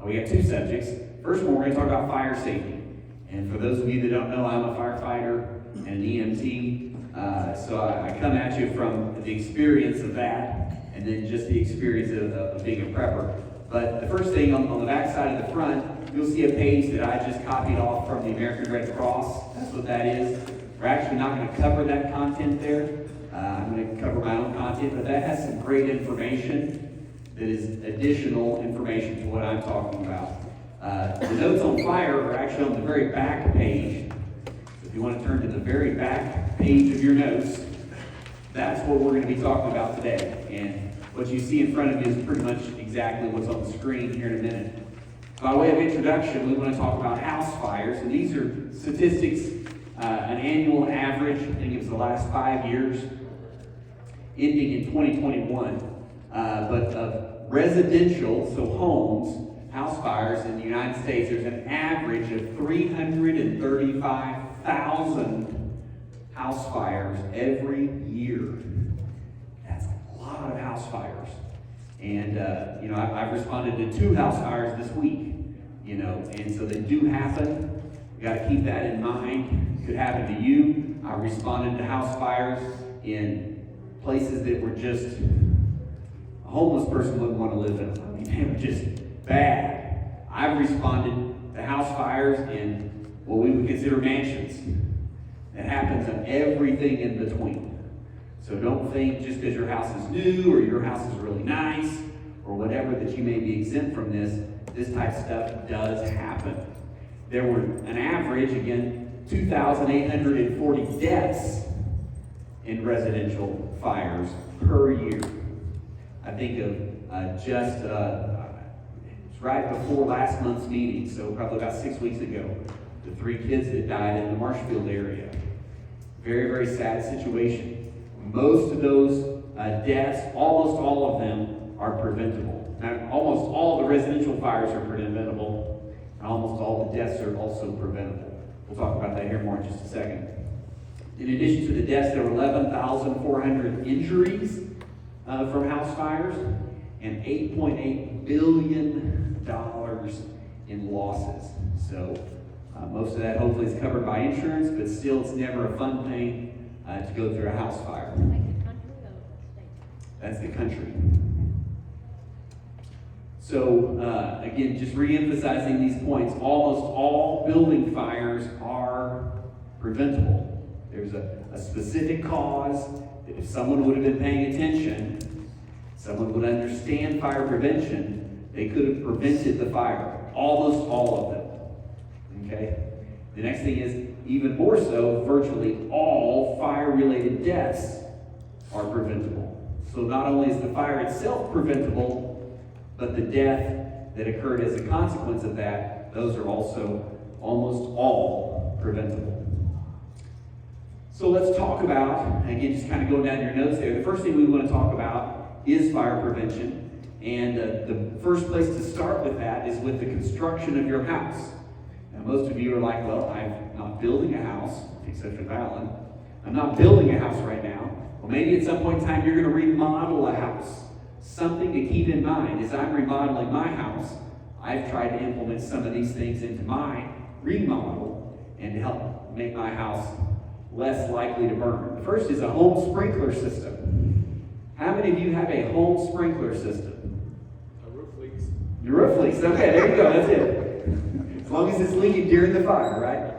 we have two subjects. First one, we're going to talk about fire safety. And for those of you that don't know, I'm a firefighter and an EMT. So I come at you from the experience of that, and then just the experience of being a prepper. But the first thing on the back side of the front, you'll see a page that I just copied off from the American Red Cross. That's what that is. We're actually not going to cover that content there. I'm going to cover my own content, but that has some great information that is additional information to what I'm talking about. The notes on fire are actually on the very back page. So if you want to turn to the very back page of your notes, that's what we're going to be talking about today. And what you see in front of you is pretty much exactly what's on the screen here in a minute. By way of introduction, we want to talk about house fires, and these are statistics, an annual average. I think it was the last 5 years, ending in 2021. But of residential, so homes, house fires in the United States, there's an average of 335,000 house fires every year. That's a lot of house fires. And, I've responded to 2 house fires this week, and so they do happen. You got to keep that in mind. It could happen to you. I responded to house fires in places that were just, a homeless person wouldn't want to live in them. I mean, they were just bad. I've responded to house fires in what we would consider mansions. It happens on everything in between. So don't think just because your house is new or your house is really nice or whatever that you may be exempt from this. This type of stuff does happen. There were an average, again, 2,840 deaths in residential fires per year. I think of it's right before last month's meeting, so probably about 6 weeks ago, the 3 kids that died in the Marshfield area. Very, very sad situation. Most of those deaths, almost all of them, are preventable. Now, almost all the residential fires are preventable, and almost all the deaths are also preventable. We'll talk about that here more in just a second. In addition to the deaths, there were 11,400 injuries from house fires, and $8.8 billion in losses. So most of that hopefully is covered by insurance, but still it's never a fun thing to go through a house fire. Like the country or the state? That's the country. So again, just re-emphasizing these points, almost all building fires are preventable. There's a specific cause that if someone would have been paying attention, someone would understand fire prevention, they could have prevented the fire. Almost all of them. Okay? The next thing is, even more so, virtually all fire-related deaths are preventable. So not only is the fire itself preventable, but the death that occurred as a consequence of that, those are also almost all preventable. So let's talk about, again, just kind of going down your notes there. The first thing we want to talk about is fire prevention. And the first place to start with that is with the construction of your house. Now, most of you are like, well, I'm not building a house, except for Alan. I'm not building a house right now. Well, maybe at some point in time you're going to remodel a house. Something to keep in mind as I'm remodeling my house, I've tried to implement some of these things into my remodel and to help make my house less likely to burn. The first is a home sprinkler system. How many of you have a home sprinkler system? A roof leaks. Your roof leaks. Okay, there you go. That's it. As long as it's leaking during the fire, right?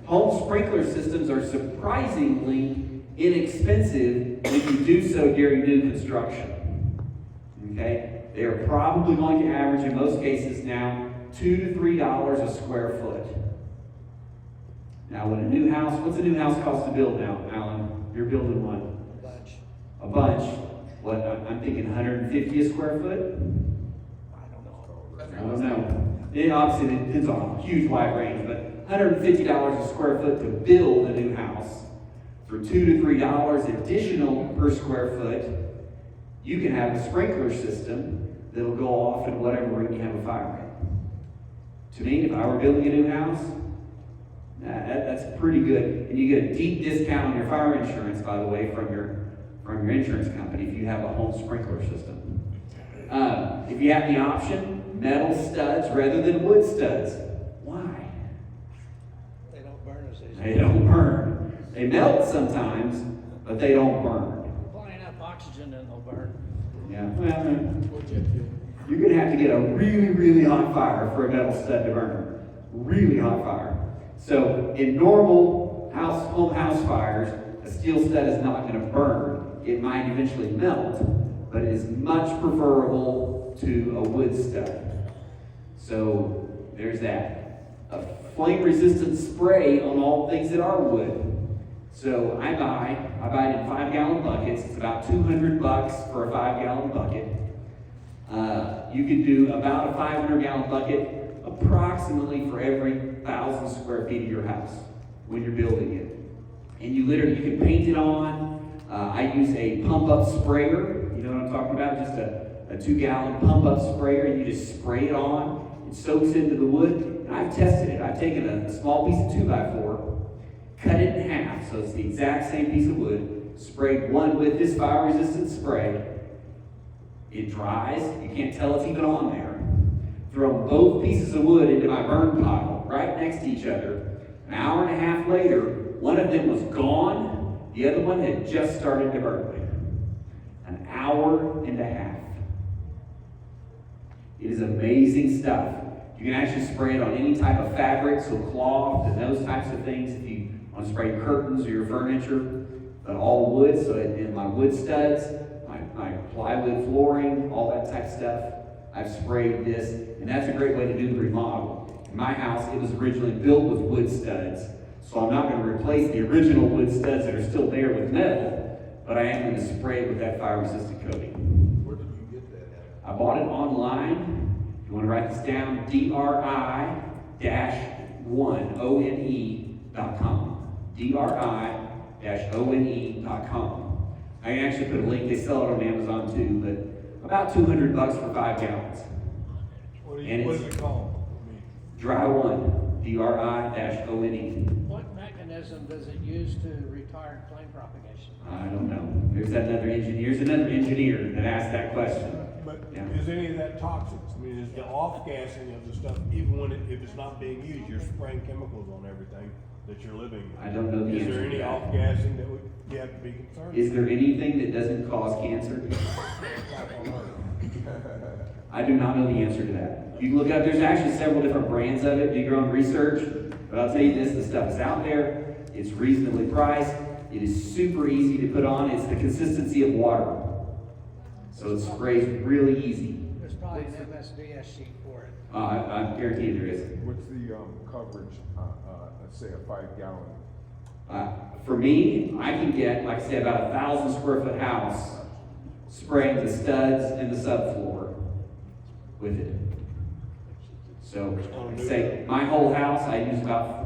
Home sprinkler systems are surprisingly inexpensive if you do so during new construction. Okay? They are probably going to average, in most cases now, $2 to $3 a square foot. Now, when a new house, what's a new house cost to build now, Alan? You're building one? A bunch. What, I'm thinking 150 a square foot? I don't know. It obviously depends on a huge wide range, but $150 a square foot to build a new house. For $2 to $3 additional per square foot, you can have a sprinkler system that'll go off in whatever room you have a fire in. To me, if I were building a new house, that's pretty good. And you get a deep discount on your fire insurance, by the way, from your insurance company if you have a home sprinkler system. If you have the option, metal studs rather than wood studs. Why? They don't burn as easy. They don't burn. They melt sometimes, but they don't burn. Apply enough oxygen and they'll burn. Yeah, well, Or jet fuel. you're going to have to get a really, really hot fire for a metal stud to burn. Really hot fire. So in normal home house fires, a steel stud is not going to burn. It might eventually melt, but it is much preferable to a wood stud. So there's that. A flame-resistant spray on all things that are wood. So I buy it in 5-gallon buckets. It's about $200 for a 5-gallon bucket. You can do about a 500-gallon bucket approximately for every 1,000 square feet of your house when you're building it. And you can paint it on. I use a pump-up sprayer. You know what I'm talking about? Just a 2-gallon pump-up sprayer, and you just spray it on. It soaks into the wood. And I've tested it. I've taken a small piece of 2x4, cut it in half, so it's the exact same piece of wood, sprayed one with this fire-resistant spray. It dries. You can't tell it's even on there. Throw both pieces of wood into my burn pile right next to each other. An hour and a half later, one of them was gone. The other one had just started to burn. An hour and a half. It is amazing stuff. You can actually spray it on any type of fabric, so cloth and those types of things. If you want to spray curtains or your furniture, but all wood, so in my wood studs, my plywood flooring, all that type of stuff, I've sprayed this, and that's a great way to do the remodel. In my house, it was originally built with wood studs, so I'm not going to replace the original wood studs that are still there with metal, but I am going to spray it with that fire-resistant coating. Where did you get that at? I bought it online. If you want to write this down, DRI-1ONE.com. DRI-ONE.com. I can actually put a link. They sell it on Amazon too, but about $200 for 5 gallons. What is it called? Dry One, DRI-ONE. What mechanism does it use to retard flame propagation? I don't know. There's another engineer that asked that question. But Yeah. is any of that toxic? I mean, is the off-gassing of the stuff, even when if it's not being used, you're spraying chemicals on everything that you're living in? I don't know the Is answer there to any that. off-gassing that you have to be concerned? Is there anything that doesn't cause cancer? I do not know the answer to that. You can look up, there's actually several different brands of it, do your own research, but I'll tell you this, the stuff is out there, it's reasonably priced, it is super easy to put on, it's the consistency of water. So it sprays really easy. There's probably an MSDS sheet for it. I guarantee you there is. What's the coverage, let's say a 5-gallon? For me, I can get, like I said, about 1,000 square foot house spraying the studs and the subfloor with it. So, say my whole house, I'm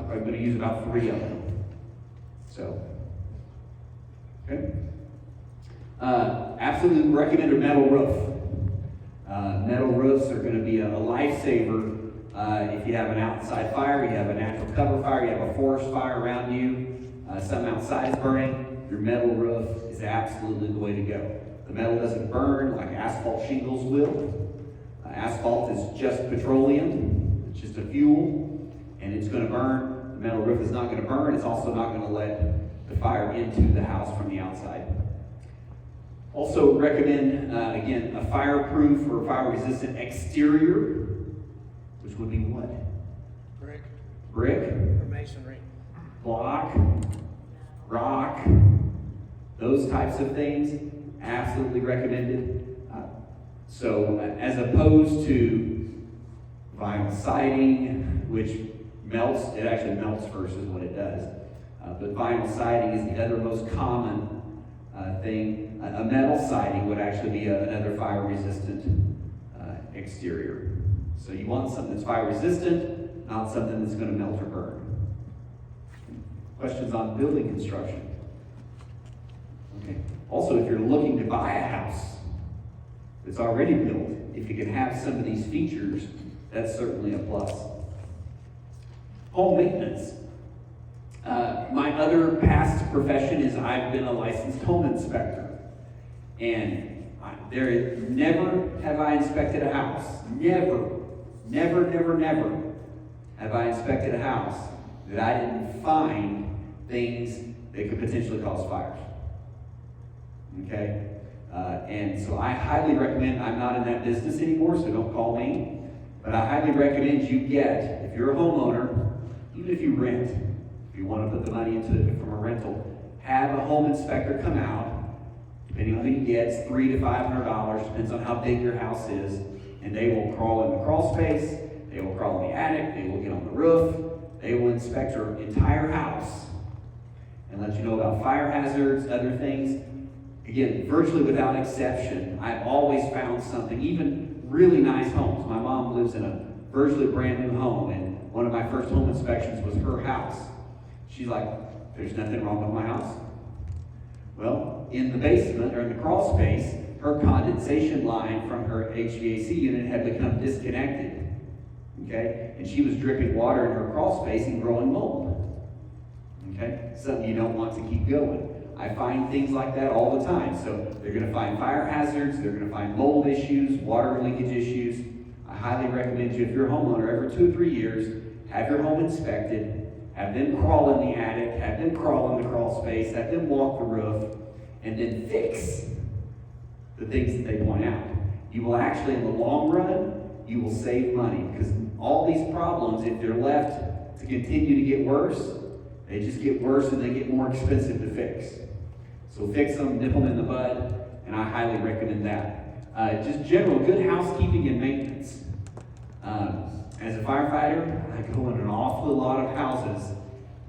going to use about 3 of them. So, okay. Absolutely recommend a metal roof. Metal roofs are going to be a lifesaver if you have an outside fire, you have a natural cover fire, you have a forest fire around you, some outside is burning, your metal roof is absolutely the way to go. The metal doesn't burn like asphalt shingles will. Asphalt is just petroleum, it's just a fuel, and it's going to burn. The metal roof is not going to burn, it's also not going to let the fire into the house from the outside. Also recommend, again, a fireproof or fire-resistant exterior, which would be what? Brick Brick, or masonry. block, rock, those types of things, absolutely recommended. So as opposed to vinyl siding, which melts, it actually melts first is what it does. But vinyl siding is the other most common thing. A metal siding would actually be another fire-resistant exterior. So you want something that's fire-resistant, not something that's going to melt or burn. Questions on building construction? Okay. Also, if you're looking to buy a house that's already built, if you can have some of these features, that's certainly a plus. Home maintenance. My other past profession is I've been a licensed home inspector. And never have I inspected a house, never Never, never, never have I inspected a house that I didn't find things that could potentially cause fires. Okay? And so I highly recommend, I'm not in that business anymore, so don't call me, but I highly recommend you get, if you're a homeowner, even if you rent, if you want to put the money into it from a rental, have a home inspector come out, depending on who you get, it's $300 to $500, depends on how big your house is, and they will crawl in the crawl space, they will crawl in the attic, they will get on the roof, they will inspect your entire house and let you know about fire hazards, other things. Again, virtually without exception, I've always found something, even really nice homes. My mom lives in a virtually brand new home, and one of my first home inspections was her house. She's like, there's nothing wrong with my house. Well, in the basement, or in the crawl space, her condensation line from her HVAC unit had become disconnected. Okay? And she was dripping water in her crawl space and growing mold. Okay? Something you don't want to keep going. I find things like that all the time. So they're going to find fire hazards, they're going to find mold issues, water leakage issues. I highly recommend you, if you're a homeowner, every 2 or 3 years, have your home inspected, have them crawl in the attic, have them crawl in the crawl space, have them walk the roof, and then fix the things that they point out. You will actually, in the long run, you will save money, because all these problems, if they're left to continue to get worse, they just get worse and they get more expensive to fix. So fix them, nip them in the bud, and I highly recommend that. Just general good housekeeping and maintenance. As a firefighter, I go in an awful lot of houses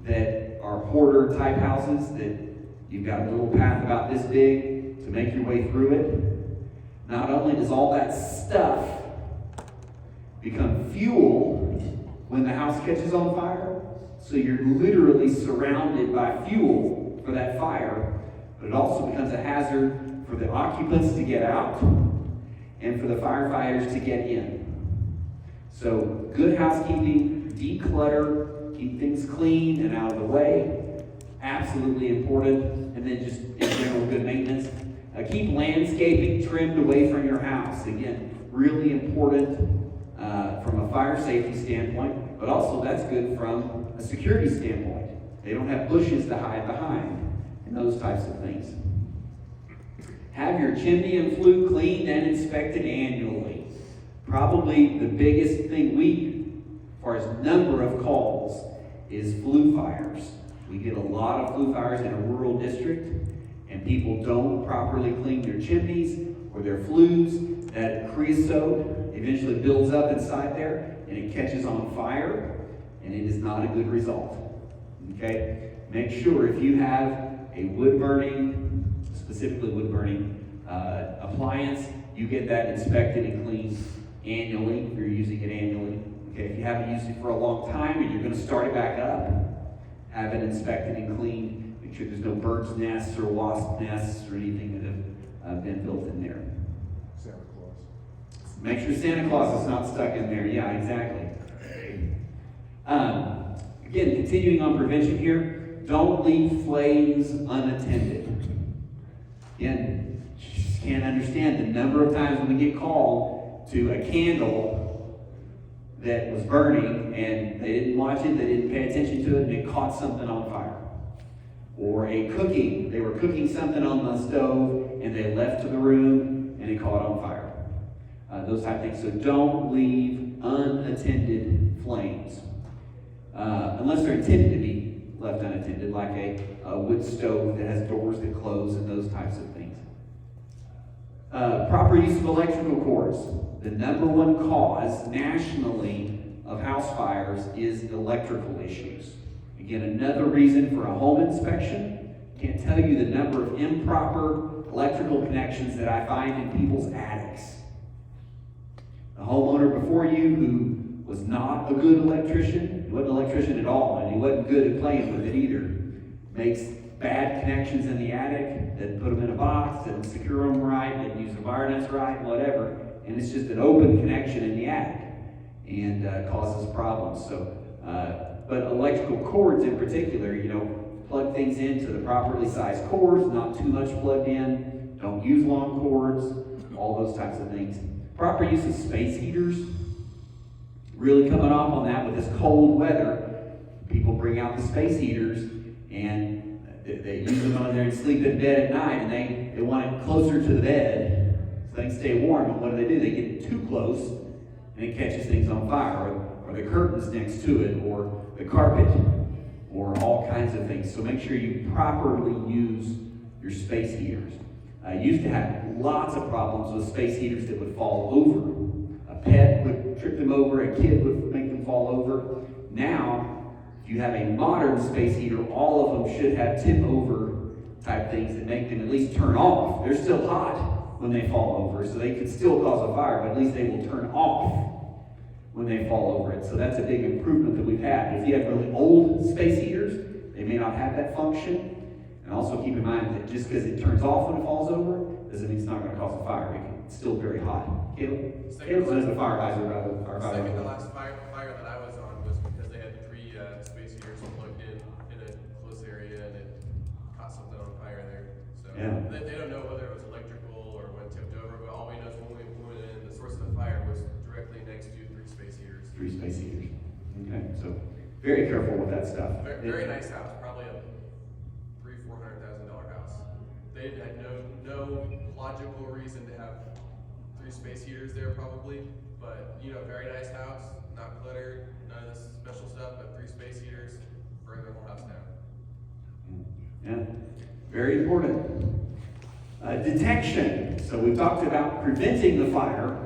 that are hoarder type houses that you've got a little path about this big to make your way through it. Not only does all that stuff become fuel when the house catches on fire, so you're literally surrounded by fuel for that fire, but it also becomes a hazard for the occupants to get out and for the firefighters to get in. So good housekeeping, declutter, keep things clean and out of the way, absolutely important. And then just in general good maintenance. Keep landscaping trimmed away from your house. Again, really important from a fire safety standpoint, but also that's good from a security standpoint. They don't have bushes to hide behind and those types of things. Have your chimney and flue cleaned and inspected annually. Probably the biggest thing as far as number of calls, is flue fires. We get a lot of flue fires in a rural district, and people don't properly clean their chimneys or their flues. That creosote eventually builds up inside there, and it catches on fire, and it is not a good result. Okay? Make sure if you have a wood-burning, specifically wood-burning appliance, you get that inspected and cleaned annually if you're using it annually. Okay, if you haven't used it for a long time and you're going to start it back up, have it inspected and cleaned. Make sure there's no bird's nests or wasp nests or anything that have been built in there. Santa Claus. Make sure Santa Claus is not stuck in there. Yeah, exactly. Again, continuing on prevention here, don't leave flames unattended. Again, you just can't understand the number of times when we get called to a candle that was burning and they didn't watch it, they didn't pay attention to it, and it caught something on fire. Or a cooking, they were cooking something on the stove and they left to the room and it caught on fire. Those type of things. So don't leave unattended flames. Unless they're intended to be left unattended, like a wood stove that has doors that close and those types of things. Proper use of electrical cords. The number one cause nationally of house fires is electrical issues. Again, another reason for a home inspection. Can't tell you the number of improper electrical connections that I find in people's attics. The homeowner before you who was not a good electrician, he wasn't an electrician at all, and he wasn't good at playing with it either, makes bad connections in the attic, that put them in a box, didn't secure them right, didn't use the wire nuts right, whatever, and it's just an open connection in the attic, and causes problems. So, but electrical cords in particular, plug things into the properly sized cords, not too much plugged in, don't use long cords, all those types of things. Proper use of space heaters. really coming off on that with this cold weather. People bring out the space heaters and they use them on there and sleep in bed at night, and they want it closer to the bed so they can stay warm. But what do? They get too close and it catches things on fire, or the curtains next to it, or the carpet, or all kinds of things. So make sure you properly use your space heaters. I used to have lots of problems with space heaters that would fall over. A pet would trip them over, a kid would make them fall over. Now, if you have a modern space heater, all of them should have tip over type things that make them at least turn off. They're still hot when they fall over, so they can still cause a fire, but at least they will turn off when they fall over it. So that's a big improvement that we've had. If you have really old space heaters, they may not have that function. And also keep in mind that just because it turns off when it falls over, doesn't mean it's not going to cause a fire. It's still very hot. Caleb? Caleb's under the fire advisor. Second to last fire that I was on was because they had 3 space heaters plugged in a close area, and it caught something on fire there. So Yeah. they don't know whether it was electrical or when tipped over, but all we know is when we went in, the source of the fire was directly next to 3 space heaters. 3 space heaters. Okay, so very careful with that stuff. Very nice house, probably a $400,000 house. They had no logical reason to have 3 space heaters there probably, but very nice house, not cluttered, none of this special stuff, but 3 space heaters, burn their whole house down. Yeah, very important. Detection. So we've talked about preventing the fire.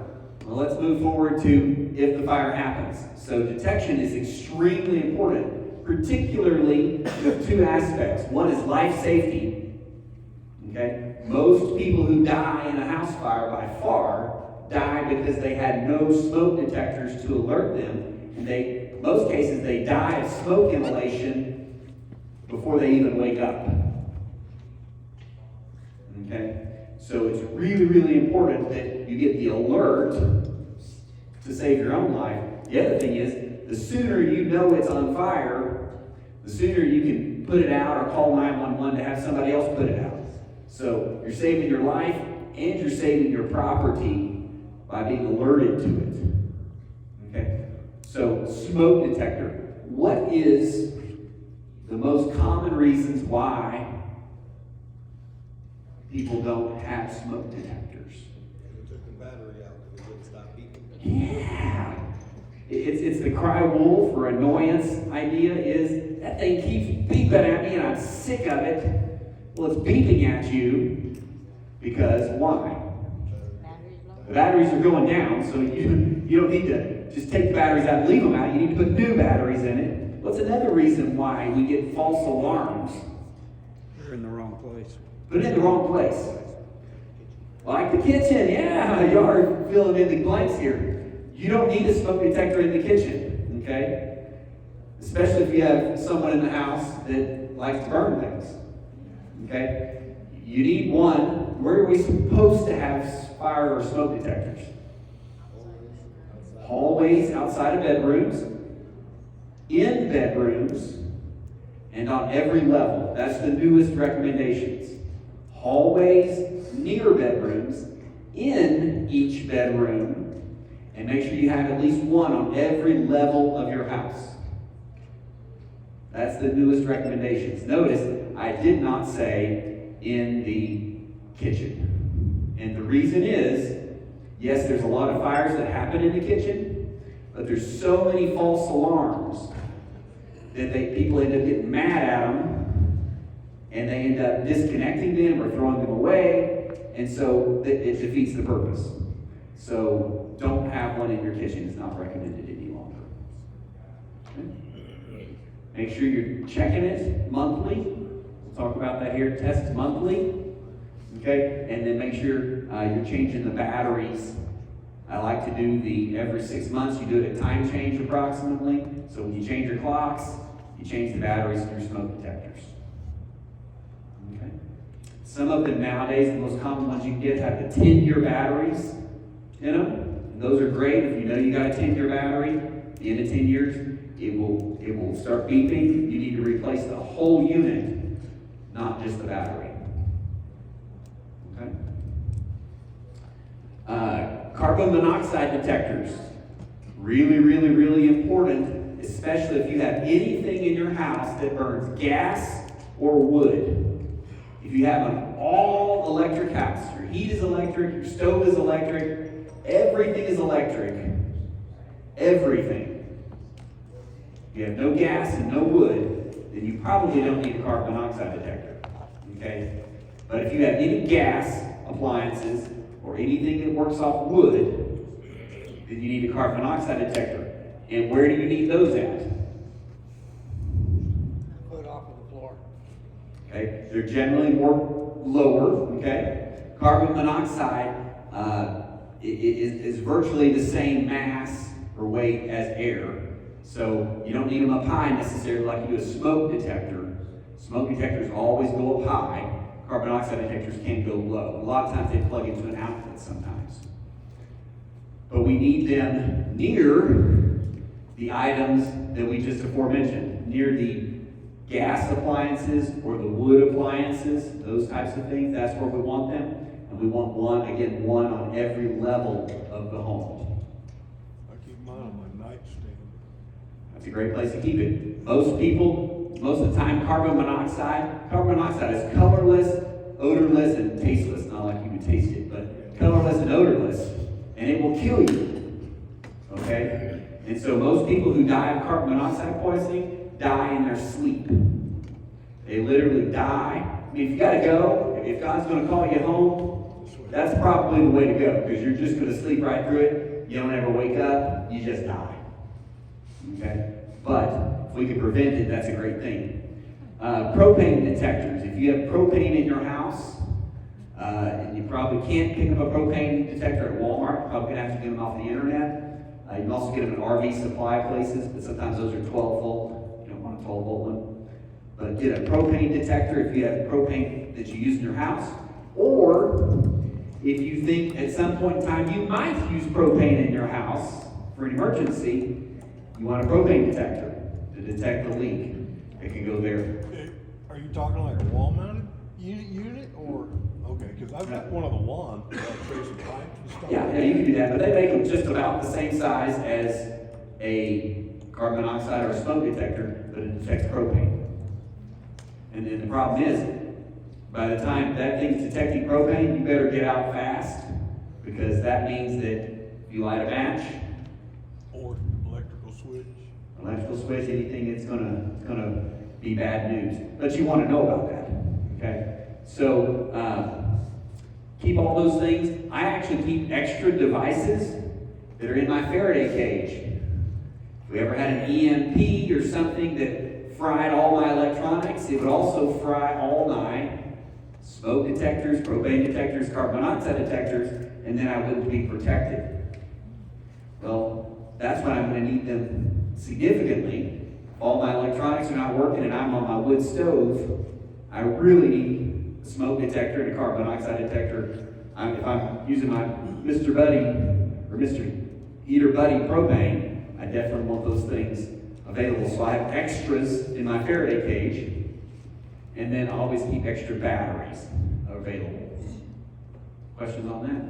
Well, let's move forward to if the fire happens. So detection is extremely important, particularly with 2 aspects. One is life safety. Okay? Most people who die in a house fire by far die because they had no smoke detectors to alert them. And most cases, they die of smoke inhalation before they even wake up. Okay? So it's really, really important that you get the alert to save your own life. The other thing is, the sooner you know it's on fire, the sooner you can put it out or call 911 to have somebody else put it out. So you're saving your life and you're saving your property by being alerted to it. Okay? So smoke detector. What is the most common reasons why people don't have smoke detectors? We took the battery out because it wouldn't stop beeping. Yeah. It's the cry wolf or annoyance idea is that thing keeps beeping at me and I'm sick of it. Well, it's beeping at you because why? The batteries are going down, so you don't need to just take the batteries out and leave them out. You need to put new batteries in it. What's another reason why we get false alarms? You're in the wrong place. Put it in the wrong place. Like the kitchen, yeah, you are filling in the blanks here. You don't need a smoke detector in the kitchen, okay? Especially if you have someone in the house that likes to burn things, okay? You need one. Where are we supposed to have fire or smoke detectors? Hallways outside of bedrooms, in bedrooms, and on every level. That's the newest recommendations. Hallways, near bedrooms, in each bedroom, and make sure you have at least one on every level of your house. That's the newest recommendations. Notice, I did not say in the kitchen. And the reason is, yes, there's a lot of fires that happen in the kitchen, but there's so many false alarms that people end up getting mad at them, and they end up disconnecting them or throwing them away, and so it defeats the purpose. So don't have one in your kitchen. It's not recommended any longer. Okay? Make sure you're checking it monthly. We'll talk about that here. Test monthly. Okay? And then make sure you're changing the batteries. I like to do every 6 months, you do it at time change approximately. So when you change your clocks, you change the batteries in your smoke detectors. Okay? Some of them nowadays, the most common ones you can get have the 10-year batteries in them. And those are great. If you know you got a 10-year battery, at the end of 10 years, it will start beeping. You need to replace the whole unit, not just the battery. Okay? Carbon monoxide detectors. Really, really, really important, especially if you have anything in your house that burns gas or wood. If you have an all electric house, your heat is electric, your stove is electric, everything is electric. Everything. If you have no gas and no wood, then you probably don't need a carbon monoxide detector. Okay? But if you have any gas appliances or anything that works off wood, then you need a carbon monoxide detector. And where do you need those at? Put off of the floor. Okay? They're generally more lower, okay? Carbon monoxide is virtually the same mass or weight as air. So you don't need them up high necessarily like you do a smoke detector. Smoke detectors always go up high. Carbon monoxide detectors can go low. A lot of times they plug into an outlet sometimes. But we need them near the items that we just aforementioned, near the gas appliances or the wood appliances, those types of things. That's where we want them. And we want one on every level of the home. I keep mine on my nightstand. That's a great place to keep it. Most people, most of the time, carbon monoxide is colorless, odorless, and tasteless. Not like you would taste it, but colorless and odorless. And it will kill you. Okay? And so most people who die of carbon monoxide poisoning die in their sleep. They literally die. I mean, if you gotta go, if God's gonna call you home, that's probably the way to go, because you're just gonna sleep right through it. You don't ever wake up, you just die. Okay? But if we can prevent it, that's a great thing. Propane detectors. If you have propane in your house, and you probably can't pick up a propane detector at Walmart, you're probably gonna have to get them off the internet. You can also get them at RV supply places, but sometimes those are 12 volt. You don't want a 12 volt one. But get a propane detector if you have propane that you use in your house. Or if you think at some point in time you might use propane in your house for an emergency, you want a propane detector to detect the leak. It can go there. Are you talking like a wall-mounted unit or? Okay, because I've got one of the wands, like tracing pipes and stuff. Yeah, you can do that, but they make them just about the same size as a carbon monoxide or a smoke detector, but it detects propane. And then the problem is, by the time that thing's detecting propane, you better get out fast, because that means that if you light a match, Or electrical switch. anything, it's gonna be bad news. But you want to know about that, okay? So keep all those things. I actually keep extra devices that are in my Faraday cage. If we ever had an EMP or something that fried all my electronics, it would also fry all my smoke detectors, propane detectors, carbon monoxide detectors, and then I wouldn't be protected. Well, that's when I'm going to need them significantly. If all my electronics are not working and I'm on my wood stove, I really need a smoke detector and a carbon monoxide detector. If I'm using my Mr. Buddy or Mr. Heater Buddy propane, I definitely want those things available. So I have extras in my Faraday cage, and then I always keep extra batteries available. Questions on that?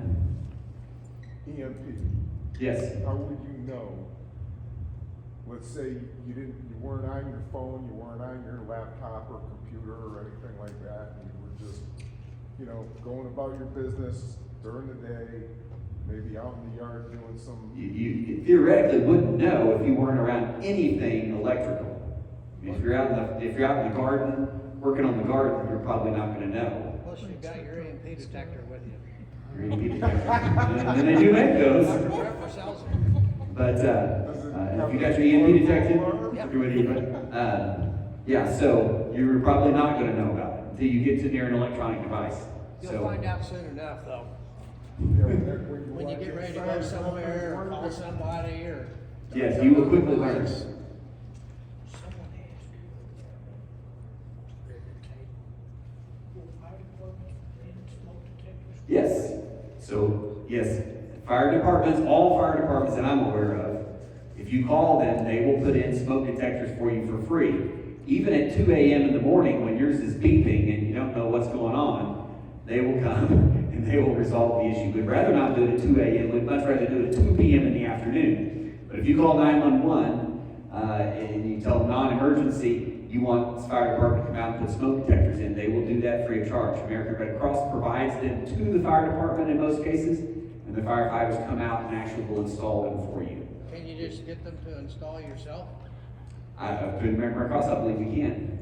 EMP, Yes. how would you know? Let's say you weren't on your phone, you weren't on your laptop or computer or anything like that, and you were just, going about your business during the day, maybe out in the yard doing some. You theoretically wouldn't know if you weren't around anything electrical. If you're out in the garden, working on the garden, you're probably not going to know. Plus you got your EMP detector with you. Your EMP detector. And they do make those. Dr. Pepper sells them. But if you got your EMP detected, you're with you. Yeah, so you're probably not going to know about it until you get to near an electronic device. You'll find out soon enough, though. When you get ready to go somewhere or call somebody or. Yes, you will quickly learn. Yes. So, yes, fire departments, all fire departments that I'm aware of, if you call them, they will put in smoke detectors for you for free. Even at 2 a.m. in the morning when yours is beeping and you don't know what's going on, they will come and they will resolve the issue. We'd rather not do it at 2 a.m. We'd much rather do it at 2 p.m. in the afternoon. But if you call 911, and you tell them non-emergency, you want the fire department to come out and put smoke detectors in, they will do that free of charge. American Red Cross provides them to the fire department in most cases, and the firefighters come out and actually will install them for you. Can you just get them to install yourself? Through American Red Cross, I believe we can.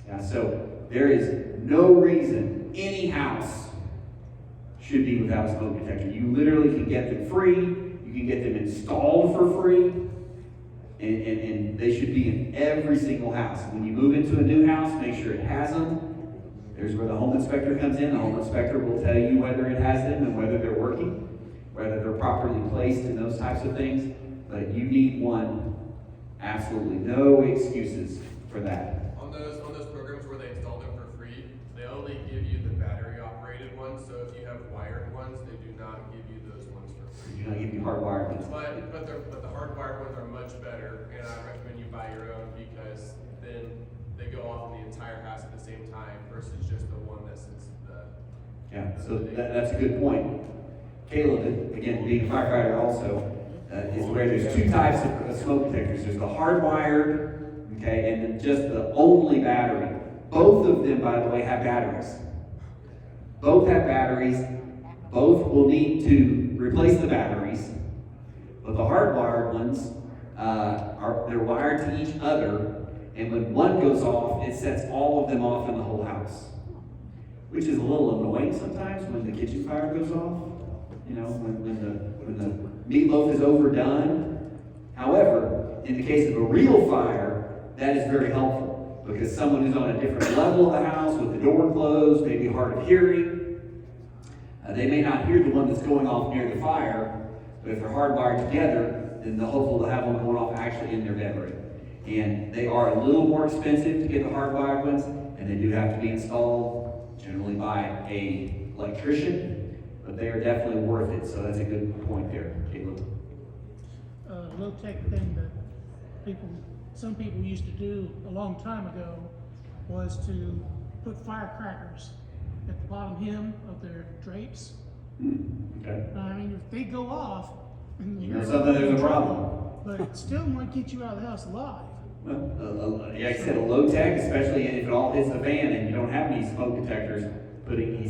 Yeah, so there is no reason any house should be without a smoke detector. You literally can get them free, you can get them installed for free, and they should be in every single house. When you move into a new house, make sure it has them. There's where the home inspector comes in. The home inspector will tell you whether it has them and whether they're working, whether they're properly placed and those types of things. But you need one. Absolutely no excuses for that. On those programs where they install them for free, they only give you the battery operated ones. So if you have wired ones, they do not give you those ones for They free. do not give you hardwired ones. But the hardwired ones are much better, and I recommend you buy your own because then they go off in the entire house at the same time versus just the one that sits the. Yeah, so that's a good point. Caleb, again, being a firefighter also, is where there's two types of smoke detectors. There's the hardwired, okay, and then just the only battery. Both of them, by the way, have batteries. Both have batteries. Both will need to replace the batteries. But the hardwired ones, they're wired to each other, and when one goes off, it sets all of them off in the whole house. Which is a little annoying sometimes when the kitchen fire goes off. You know, when the meatloaf is overdone. However, in the case of a real fire, that is very helpful because someone who's on a different level of the house with the door closed, maybe hard of hearing, they may not hear the one that's going off near the fire, but if they're hardwired together, then they'll hopefully have one going off actually in their bedroom. And they are a little more expensive to get the hardwired ones, and they do have to be installed generally by an electrician. But they are definitely worth it, so that's a good point there, Caleb. Low-tech thing that some people used to do a long time ago was to put firecrackers at the bottom hem of their drapes. Okay. I mean, if they go off, and You know something, there's a problem. but it still might get you out of the house alive. Well, like I said, a low tech, especially if it all hits the fan and you don't have any smoke detectors, putting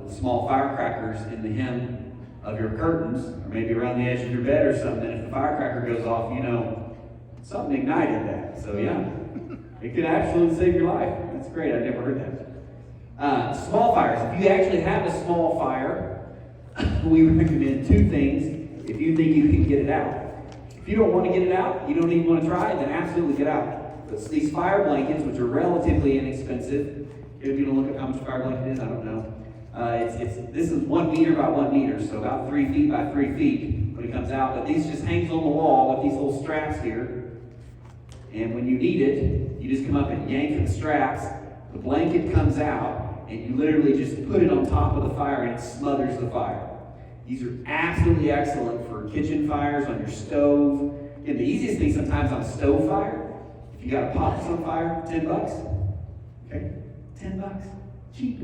small firecrackers in the hem of your curtains, or maybe around the edge of your bed or something. If the firecracker goes off, you know, something ignited that. So yeah, it could absolutely save your life. That's great, I never heard that. Small fires, if you actually have a small fire, we recommend two things if you think you can get it out. If you don't want to get it out, you don't even want to try it, then absolutely get out. But these fire blankets, which are relatively inexpensive, if you don't look at how much a fire blanket is, I don't know. This is 1 meter by 1 meter, so about 3 feet by 3 feet when it comes out. But these just hangs on the wall with these little straps here. And when you need it, you just come up and yank at the straps. The blanket comes out, and you literally just put it on top of the fire, and it smothers the fire. These are absolutely excellent for kitchen fires, on your stove. And the easiest thing sometimes on a stove fire, if you got a pot that's on fire, $10. Okay, $10, cheap.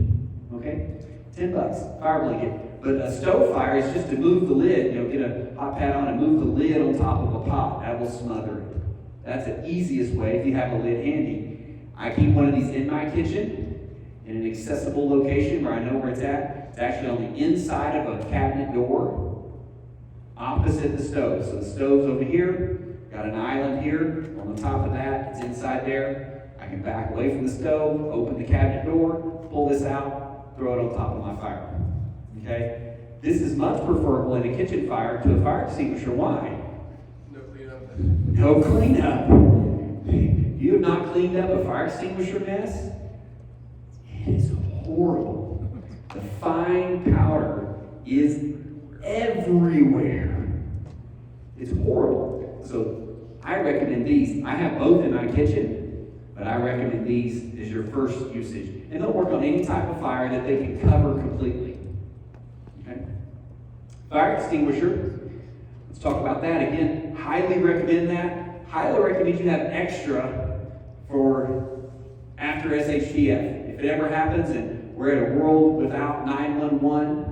Okay, $10, fire blanket. But a stove fire is just to move the lid. You know, get a hot pad on and move the lid on top of a pot. That will smother it. That's the easiest way if you have a lid handy. I keep one of these in my kitchen in an accessible location where I know where it's at. It's actually on the inside of a cabinet door, opposite the stove. So the stove's over here, got an island here. On the top of that, it's inside there. I can back away from the stove, open the cabinet door, pull this out, throw it on top of my fire. Okay? This is much preferable in a kitchen fire to a fire extinguisher. Why? No cleanup. No cleanup. You have not cleaned up a fire extinguisher mess? It is horrible. The fine powder is everywhere. It's horrible. So I recommend these. I have both in my kitchen, but I recommend these as your first usage. And they'll work on any type of fire that they can cover completely. Okay? Fire extinguisher. Let's talk about that again. Highly recommend that. Highly recommend you have extra for after SHTF. If it ever happens and we're at a world without 911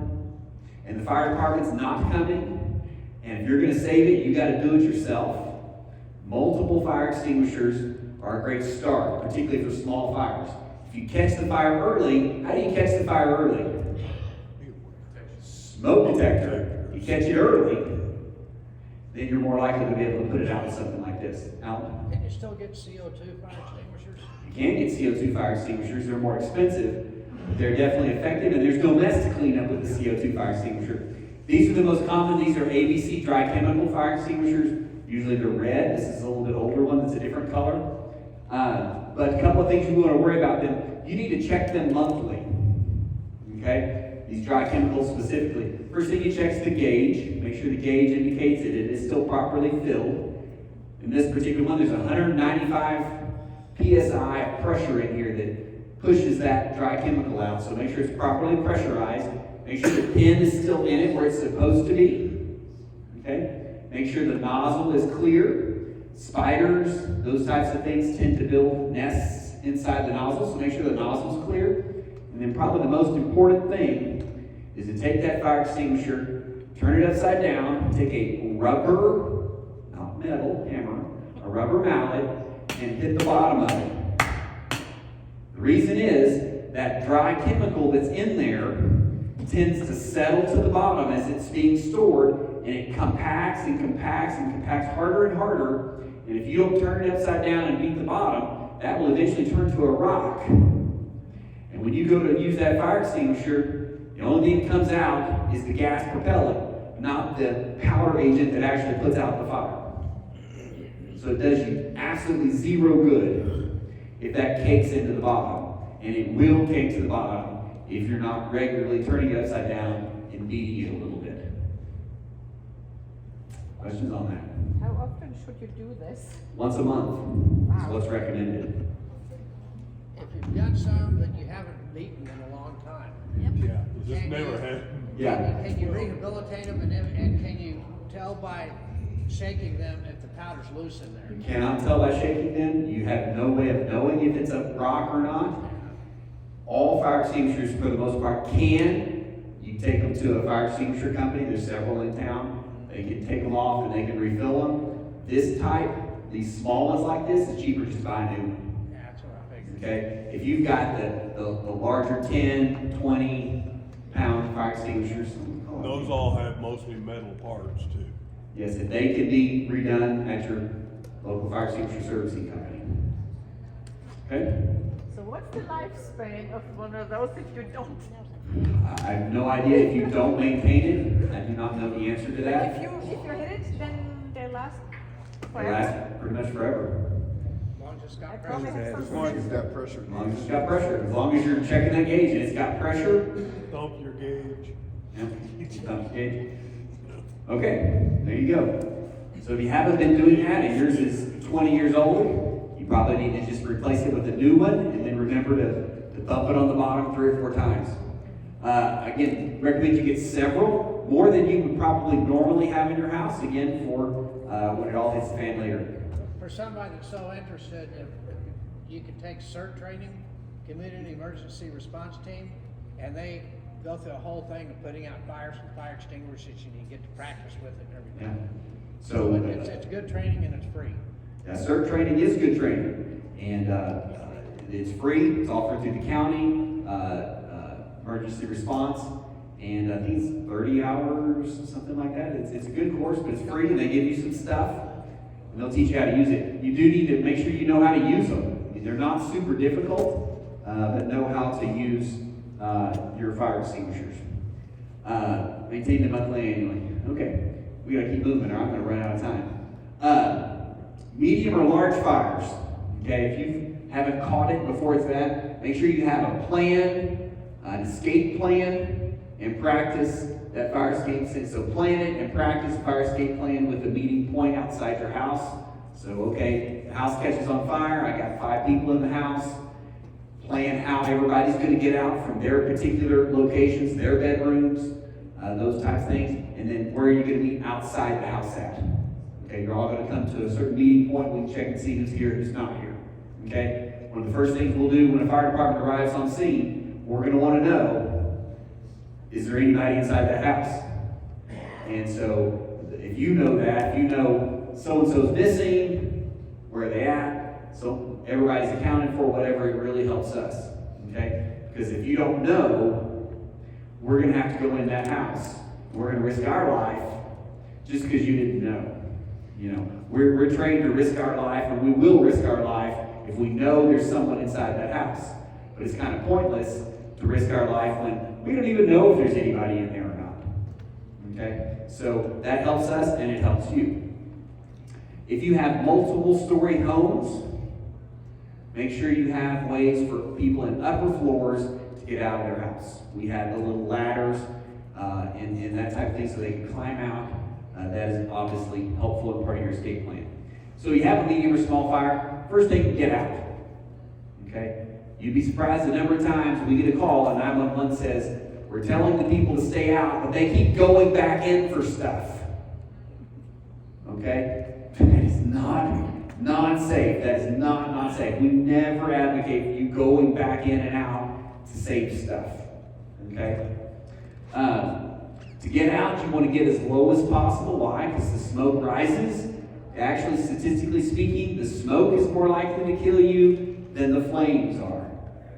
and the fire department's not coming And if you're gonna save it, you gotta do it yourself. Multiple fire extinguishers are a great start, particularly for small fires. If you catch the fire early, how do you catch the fire early? Smoke detector. You catch it early, then you're more likely to be able to put it out with something like this. Alan? Can you still get CO2 fire extinguishers? You can get CO2 fire extinguishers. They're more expensive, but they're definitely effective, and there's no mess to clean up with the CO2 fire extinguisher. These are the most common. These are ABC dry chemical fire extinguishers. Usually they're red. This is a little bit older one that's a different color. But a couple of things you want to worry about them. You need to check them monthly. Okay? These dry chemicals specifically. First thing you check is the gauge. Make sure the gauge indicates that it is still properly filled. In this particular one, there's 195 psi of pressure in here that pushes that dry chemical out. So make sure it's properly pressurized. Make sure the pin is still in it where it's supposed to be. Okay? Make sure the nozzle is clear. Spiders, those types of things tend to build nests inside the nozzle, so make sure the nozzle's clear. And then probably the most important thing is to take that fire extinguisher, turn it upside down, take a rubber, not metal, hammer, a rubber mallet, and hit the bottom of it. The reason is that dry chemical that's in there tends to settle to the bottom as it's being stored, and it compacts and compacts and compacts harder and harder. And if you don't turn it upside down and beat the bottom, that will eventually turn to a rock. And when you go to use that fire extinguisher, the only thing that comes out is the gas propellant, not the powder agent that actually puts out the fire. So it does you absolutely zero good if that cakes into the bottom. And it will cake to the bottom if you're not regularly turning it upside down and beating it a little bit. Questions on that? How often should you do this? Once a month is what's recommended. If you've got some that you haven't beaten in a long time, Yeah, this Can never you- happened. Yeah. can you rehabilitate them and can you tell by shaking them if the powder's loose in there? You cannot tell by shaking them. You have no way of knowing if it's a rock or not. All fire extinguishers, for the most part, can. You take them to a fire extinguisher company. There's several in town. They can take them off and they can refill them. This type, these small ones like this, is cheaper just to buy a new one. Yeah, that's what I figured. Okay? If you've got the larger 10, 20 pound fire extinguishers, Those all have mostly metal parts too. yes, if they can be redone at your local fire extinguisher servicing company. Okay? So what's the lifespan of one of those if you don't? I have no idea if you don't maintain it. I do not know the answer to But that. if you hit it, then they last They forever. last pretty much forever. As long as it's I got probably pressure. have As some long as friends. that pressure. As long as it's got pressure. As long as you're checking that gauge and it's got pressure. Dump your gauge. Okay, there you go. So if you haven't been doing that and yours is 20 years old, you probably need to just replace it with a new one and then remember to thump it on the bottom 3 or 4 times. Again, recommend you get several, more than you would probably normally have in your house, again, for when it all hits the fan later. For somebody that's so interested, if you can take CERT training, Community Emergency Response Team, and they go through a whole thing of putting out fires and fire extinguishers, and you get to practice with it and Yeah. everything. So, It's good training and it's free. CERT training is good training, and it's free. It's offered through the county emergency response, and I think it's 30 hours, something like that. It's a good course, but it's free, and they give you some stuff, and they'll teach you how to use it. You do need to make sure you know how to use them. I mean, they're not super difficult, but know how to use your fire extinguishers. Maintain them monthly, annually. Okay, we gotta keep moving, or I'm gonna run out of time. Medium or large fires. Okay, if you haven't caught it before it's bad, make sure you have a plan, an escape plan, and practice that fire escape. So plan it and practice the fire escape plan with a meeting point outside your house. So, okay, the house catches on fire, I got 5 people in the house. Plan how everybody's gonna get out from their particular locations, their bedrooms, those types of things. And then where are you gonna meet outside the house at? Okay, you're all gonna come to a certain meeting point, we can check and see who's here and who's not here. Okay? One of the first things we'll do when a fire department arrives on scene, we're gonna wanna know, is there anybody inside that house? And so, if you know that, if you know so-and-so's missing, where are they at? So everybody's accounted for, whatever, it really helps us, okay? Because if you don't know, we're gonna have to go in that house. We're gonna risk our life just because you didn't know. You know, we're trained to risk our life, and we will risk our life if we know there's someone inside that house. But it's kind of pointless to risk our life when we don't even know if there's anybody in there or not. Okay? So that helps us, and it helps you. If you have multiple story homes, make sure you have ways for people in upper floors to get out of their house. We have the little ladders and that type of thing so they can climb out. That is obviously helpful and part of your escape plan. So you have a medium or small fire, first thing, get out. Okay? You'd be surprised the number of times we get a call and 911 says, we're telling the people to stay out, but they keep going back in for stuff. Okay? That is not safe. That is not safe. We never advocate for you going back in and out to save stuff. Okay? To get out, you want to get as low as possible. Why? Because the smoke rises. Actually, statistically speaking, the smoke is more likely to kill you than the flames are.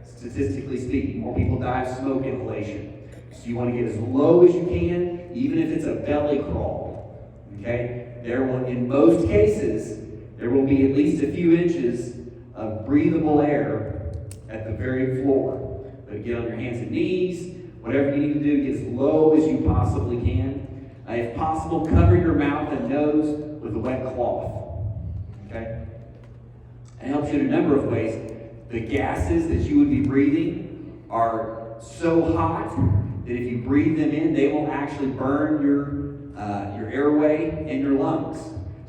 Statistically speaking, more people die of smoke inhalation. So you want to get as low as you can, even if it's a belly crawl. Okay? There will, in most cases, there will be at least a few inches of breathable air at the very floor. But get on your hands and knees. Whatever you need to do, get as low as you possibly can. If possible, cover your mouth and nose with a wet cloth. Okay? It helps you in a number of ways. The gases that you would be breathing are so hot that if you breathe them in, they will actually burn your airway and your lungs.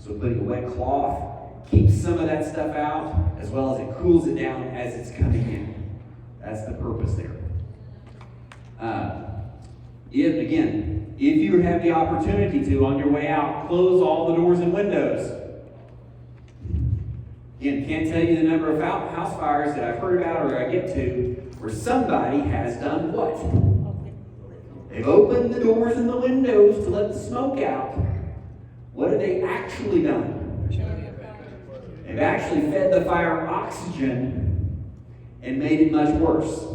So putting a wet cloth keeps some of that stuff out, as well as it cools it down as it's coming in. That's the purpose there. If you have the opportunity to, on your way out, close all the doors and windows. Again, can't tell you the number of house fires that I've heard about or I get to where somebody has done what? They've opened the doors and the windows to let the smoke out. What have they actually done? They've actually fed the fire oxygen and made it much worse.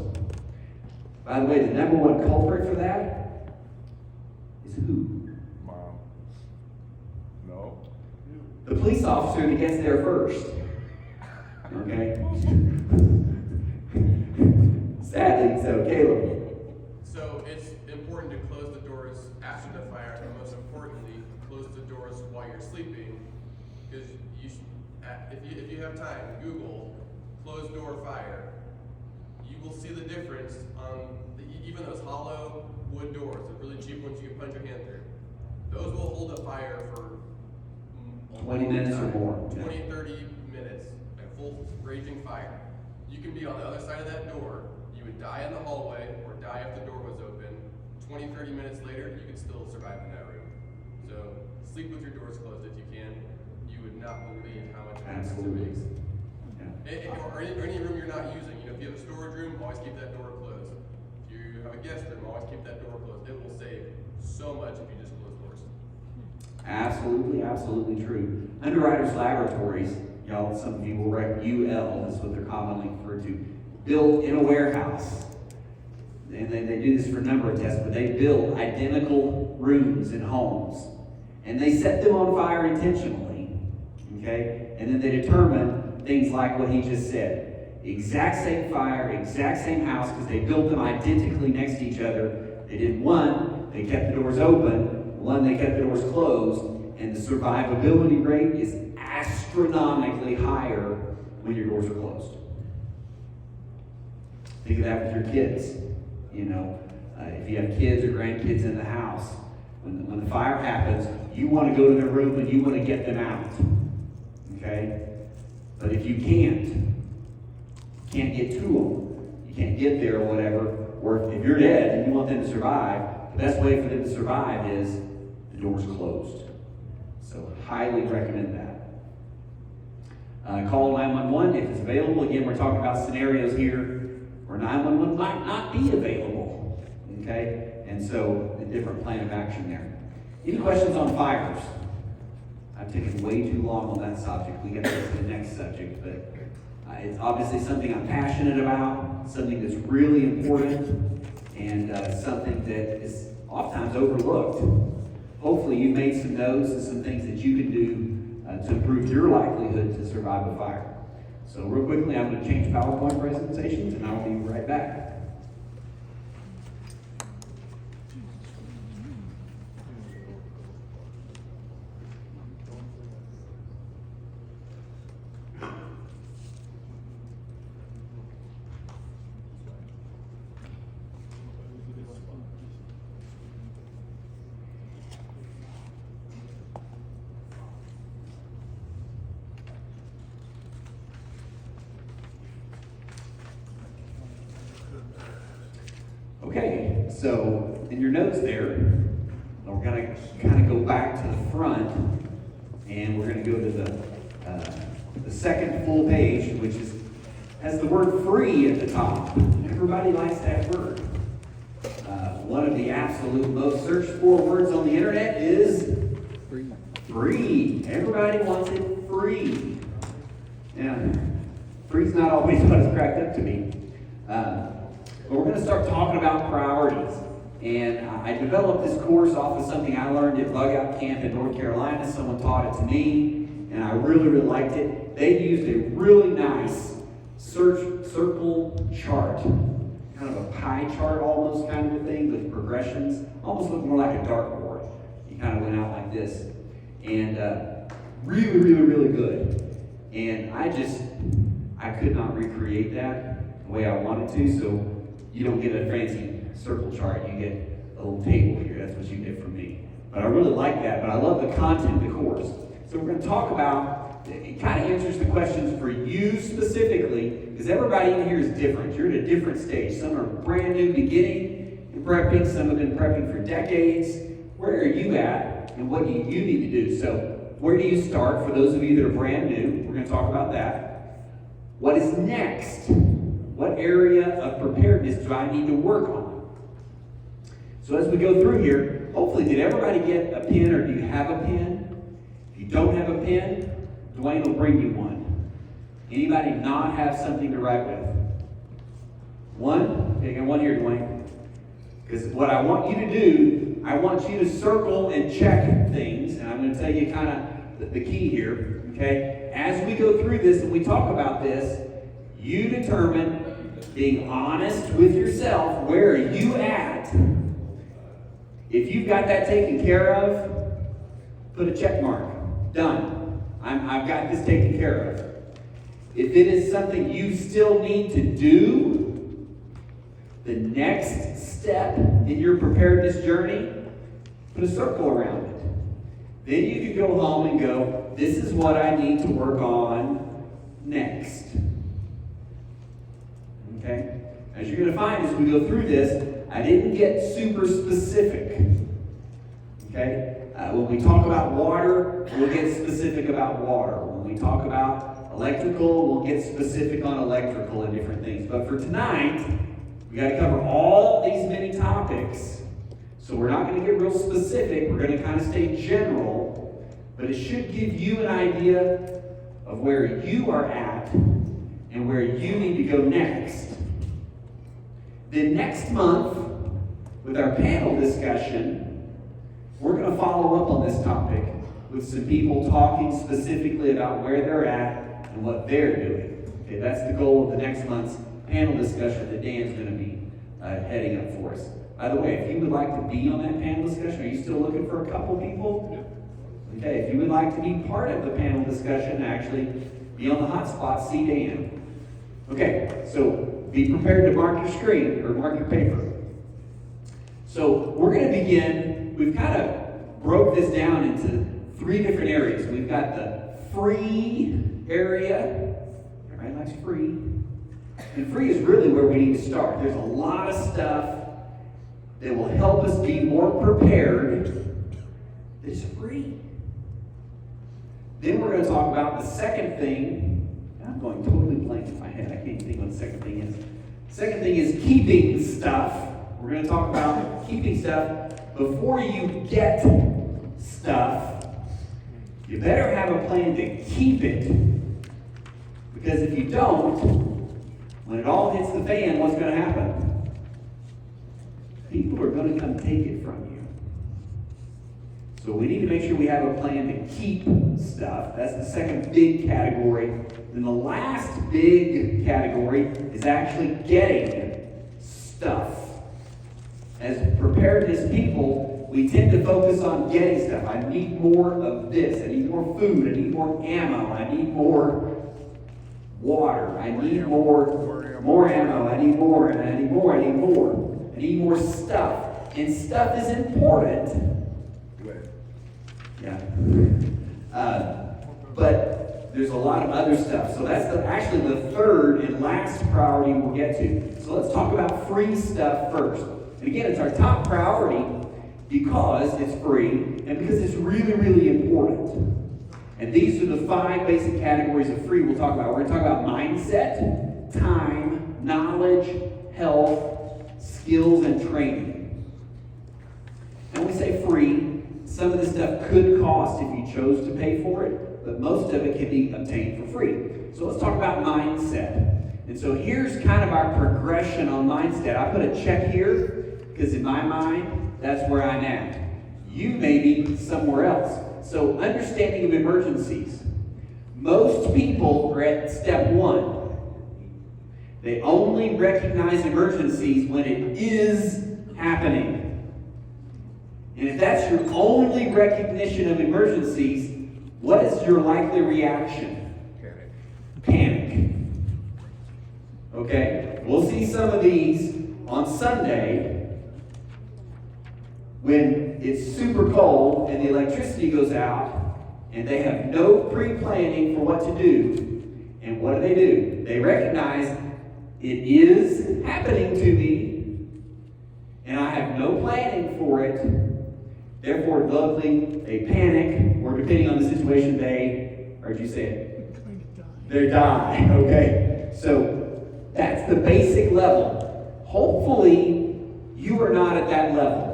By the way, the number one culprit for that is who? Mom. No. The police officer that gets there first. Okay? Sadly, so Caleb. So it's important to close the doors after the fire, and most importantly, close the doors while you're sleeping. Because if you have time, Google closed door fire. You will see the difference on even those hollow wood doors, the really cheap ones you can punch your hand through. Those will hold a fire for 20 minutes or more. 20, 30 minutes, a full raging fire. You can be on the other side of that door. You would die in the hallway or die if the door was open. 20, 30 minutes later, you could still survive in that room. So sleep with your doors closed if you can. You would not believe how much difference it makes. Or any room you're not using. You know, if you have a storage room, always keep that door closed. If you have a guest room, always keep that door closed. It will save so much if you just close doors. Absolutely true. Underwriters Laboratories, y'all, some of you will recognize UL, is what they're commonly referred to, built in a warehouse. And they do this for a number of tests, but they build identical rooms in homes. And they set them on fire intentionally. Okay? And then they determine things like what he just said. Exact same fire, exact same house, because they built them identically next to each other. They did one, they kept the doors open, one, they kept the doors closed, and the survivability rate is astronomically higher when your doors are closed. Think of that with your kids. You know, if you have kids or grandkids in the house, when the fire happens, you want to go to their room and you want to get them out. Okay? But if you can't get to them, you can't get there or whatever, or if you're dead and you want them to survive, the best way for them to survive is the doors closed. So highly recommend that. Call 911 if it's available. Again, we're talking about scenarios here where 911 might not be available. Okay? And so a different plan of action there. Any questions on fires? I've taken way too long on that subject. We got to go to the next subject, but it's obviously something I'm passionate about, something that's really important, and something that is oftentimes overlooked. Hopefully you've made some notes and some things that you can do to improve your likelihood to survive a fire. So real quickly, I'm going to change PowerPoint presentations, and I'll be right back. Okay, so in your notes there, we're going to kind of go back to the front, and we're going to go to the second full page, which has the word free at the top. Everybody likes that word. One of the absolute most searched for words on the internet is free. Free. Everybody wants it free. Now, free's not always what it's cracked up to be. But we're going to start talking about priorities. And I developed this course off of something I learned at Bug Out Camp in North Carolina. Someone taught it to me, and I really, really liked it. They used a really nice circle chart, kind of a pie chart almost kind of a thing with progressions. Almost looked more like a dartboard. You kind of went out like this. And really, really, really good. And I could not recreate that the way I wanted to, so you don't get a fancy circle chart, you get a little table here. That's what you get from me. But I really like that, but I love the content of the course. So we're going to talk about, it kind of answers the questions for you specifically, because everybody in here is different. You're at a different stage. Some are brand new beginning in prepping, some have been prepping for decades. Where are you at, and what do you need to do? So where do you start? For those of you that are brand new, we're going to talk about that. What is next? What area of preparedness do I need to work on? So as we go through here, hopefully, did everybody get a pen, or do you have a pen? If you don't have a pen, Dwayne will bring you one. Anybody not have something to write with? One? Okay, I got one here, Dwayne. Because what I want you to do, I want you to circle and check things, and I'm going to tell you kind of the key here, okay? As we go through this and we talk about this, you determine, being honest with yourself, where are you at? If you've got that taken care of, put a check mark. Done. I've got this taken care of. If it is something you still need to do, the next step in your preparedness journey, put a circle around it. Then you can go home and go, this is what I need to work on next. Okay? As you're going to find as we go through this, I didn't get super specific. Okay? When we talk about water, we'll get specific about water. When we talk about electrical, we'll get specific on electrical and different things. But for tonight, we got to cover all these many topics. So we're not going to get real specific. We're going to kind of stay general. But it should give you an idea of where you are at and where you need to go next. Then next month, with our panel discussion, we're going to follow up on this topic with some people talking specifically about where they're at and what they're doing. Okay, that's the goal of the next month's panel discussion that Dan's going to be heading up for us. By the way, if you would like to be on that panel discussion, are you still looking for a couple people? Okay, if you would like to be part of the panel discussion, actually be on the hot spot, see Dan. Okay, so be prepared to mark your screen or mark your paper. So we're going to begin, we've kind of broke this down into 3 different areas. We've got the free area. Everybody likes free. And free is really where we need to start. There's a lot of stuff that will help us be more prepared that's free. Then we're going to talk about the second thing. I'm going totally blank in my head. I can't think what the second thing is. The second thing is keeping stuff. We're going to talk about keeping stuff before you get stuff, you better have a plan to keep it. Because if you don't, when it all hits the fan, what's going to happen? People are going to come take it from you. So we need to make sure we have a plan to keep stuff. That's the second big category. Then the last big category is actually getting stuff. As preparedness people, we tend to focus on getting stuff. I need more of this. I need more food. I need more ammo. I need more water. I need more ammo. I need more, and I need more. I need more. I need more stuff. And stuff is important. Yeah. But there's a lot of other stuff. So that's actually the third and last priority we'll get to. So let's talk about free stuff first. And again, it's our top priority because it's free and because it's really, really important. And these are the 5 basic categories of free we'll talk about. We're going to talk about mindset, time, knowledge, health, skills, and training. And when we say free, some of this stuff could cost if you chose to pay for it, but most of it can be obtained for free. So let's talk about mindset. And so here's kind of our progression on mindset. I put a check here because in my mind, that's where I'm at. You may be somewhere else. So understanding of emergencies. Most people are at step 1. They only recognize emergencies when it is happening. And if that's your only recognition of emergencies, what is your likely reaction? Panic. Okay? We'll see some of these on Sunday when it's super cold and the electricity goes out and they have no pre-planning for what to do. And what do? They recognize it is happening to me and I have no planning for it. Therefore, luckily, they panic, or depending on the situation, or did you say it? They die, okay? So, that's the basic level. Hopefully, you are not at that level.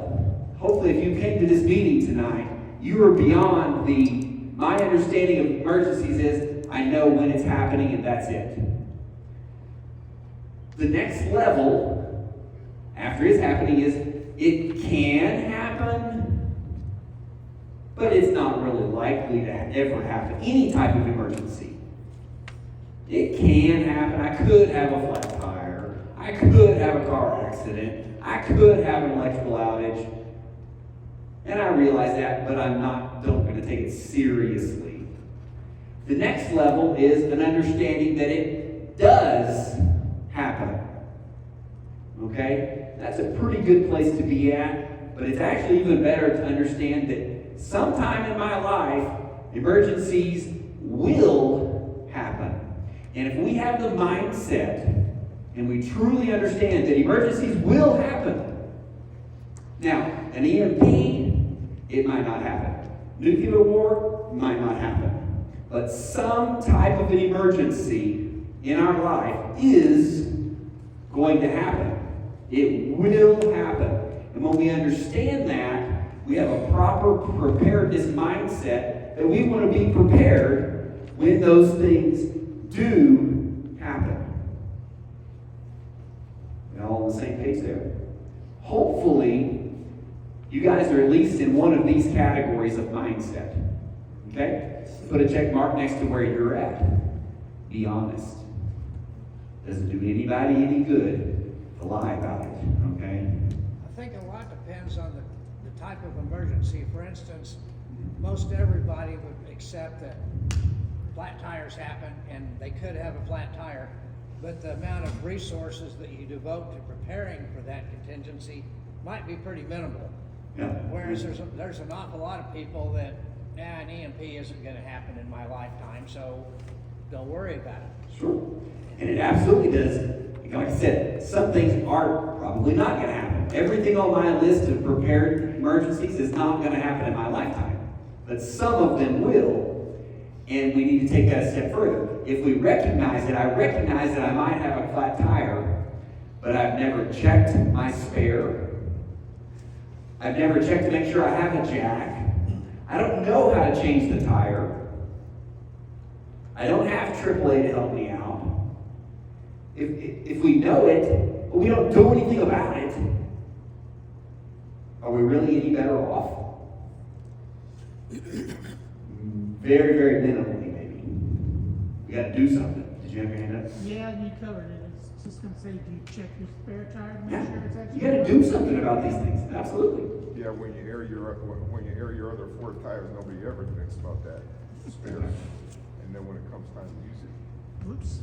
Hopefully, if you came to this meeting tonight, you are beyond my understanding of emergencies is, I know when it's happening and that's it. The next level, after it's happening, is it can happen, but it's not really likely to ever happen. Any type of emergency. It can happen. I could have a flat tire. I could have a car accident. I could have an electrical outage. And I realize that, but I'm not going to take it seriously. The next level is an understanding that it does happen. Okay? That's a pretty good place to be at, but it's actually even better to understand that sometime in my life, emergencies will happen. And if we have the mindset and we truly understand that emergencies will happen. Now, an EMP, it might not happen. Nuclear war might not happen. But some type of an emergency in our life is going to happen. It will happen. And when we understand that, we have a proper preparedness mindset that we want to be prepared when those things do happen. We're all on the same page there. Hopefully, you guys are at least in one of these categories of mindset. Okay? Put a check mark next to where you're at. Be honest. Doesn't do anybody any good to lie about it. Okay? I think a lot depends on the type of emergency. For instance, most everybody would accept that flat tires happen and they could have a flat tire, but the amount of resources that you devote to preparing for that contingency might be pretty minimal. Yeah. Whereas there's an awful lot of people that, an EMP isn't going to happen in my lifetime, so don't worry about it. Sure. And it absolutely does. Like I said, some things are probably not going to happen. Everything on my list of prepared emergencies is not going to happen in my lifetime. But some of them will. And we need to take that a step further. If we recognize it, I recognize that I might have a flat tire, but I've never checked my spare. I've never checked to make sure I have a jack. I don't know how to change the tire. I don't have AAA to help me out. If we know it, but we don't do anything about it, are we really any better off? Very, very minimally, maybe. We got to do something. Did you have your hand up? Yeah, you covered it. It's just gonna say, do you check your spare tire to Yeah. make sure it's actually? You got to do something about these things. Absolutely. Yeah, when you air your other four tires, nobody ever thinks about that spare. And then when it comes time to use it, Whoops.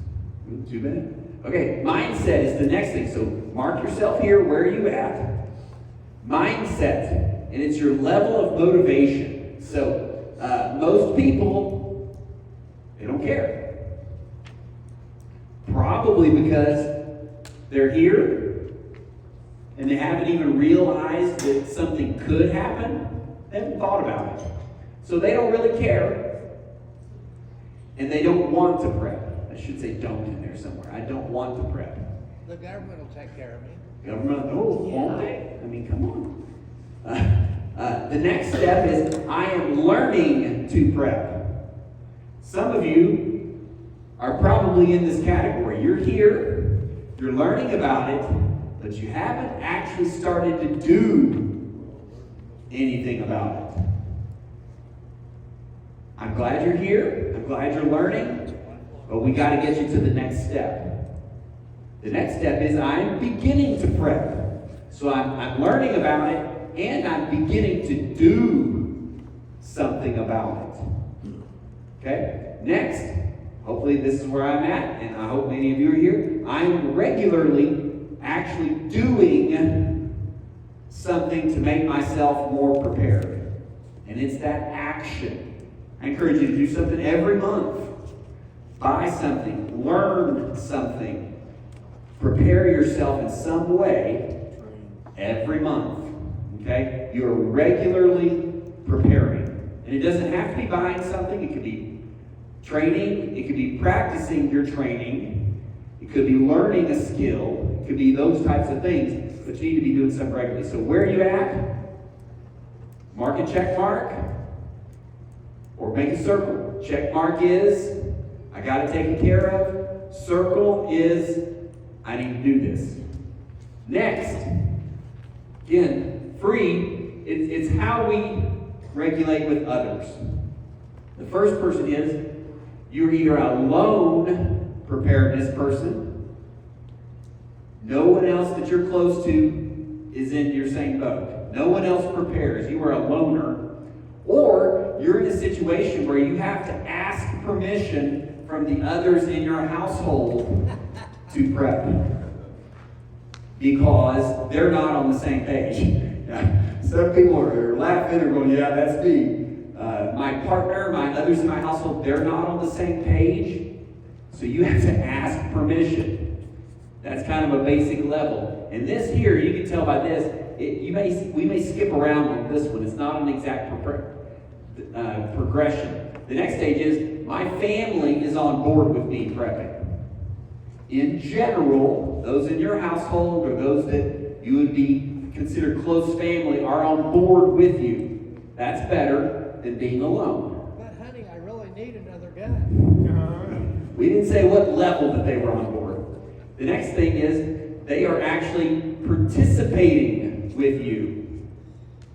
2 minutes. Okay, mindset is the next thing. So mark yourself here. Where are you at? Mindset, and it's your level of motivation. So most people, they don't care. Probably because they're here and they haven't even realized that something could happen. They haven't thought about it. So they don't really care. And they don't want to prep. I should say don't in there somewhere. I don't want to prep. The government will take care of me. Government, won't they? I mean, come on. The next step is I am learning to prep. Some of you are probably in this category. You're here, you're learning about it, but you haven't actually started to do anything about it. I'm glad you're here. I'm glad you're learning, but we got to get you to the next step. The next step is I'm beginning to prep. So I'm learning about it, and I'm beginning to do something about it. Okay? Next, hopefully this is where I'm at, and I hope many of you are here. I'm regularly actually doing something to make myself more prepared. And it's that action. I encourage you to do something every month. Buy something, learn something, prepare yourself in some way every month. Okay? You're regularly preparing. And it doesn't have to be buying something, it could be training, it could be practicing your training, it could be learning a skill, it could be those types of things, but you need to be doing something regularly. So where are you at? Mark a check mark, or make a circle. Check mark is, I got it taken care of. Circle is, I need to do this. Next, again, free, it's how we regulate with others. The first person is, you're either a lone preparedness person, no one else that you're close to is in your same boat. No one else prepares. You are a loner. Or you're in a situation where you have to ask permission from the others in your household to prep because they're not on the same page. Some people are laughing or going, yeah, that's me. My partner, my others in my household, they're not on the same page. So you have to ask permission. That's kind of a basic level. And this here, you can tell by this, we may skip around on this one. It's not an exact progression. The next stage is, my family is on board with me prepping. In general, those in your household or those that you would be considered close family are on board with you. That's better than being alone. But honey, I really need another gun. We didn't say what level that they were on board. The next thing is, they are actually participating with you.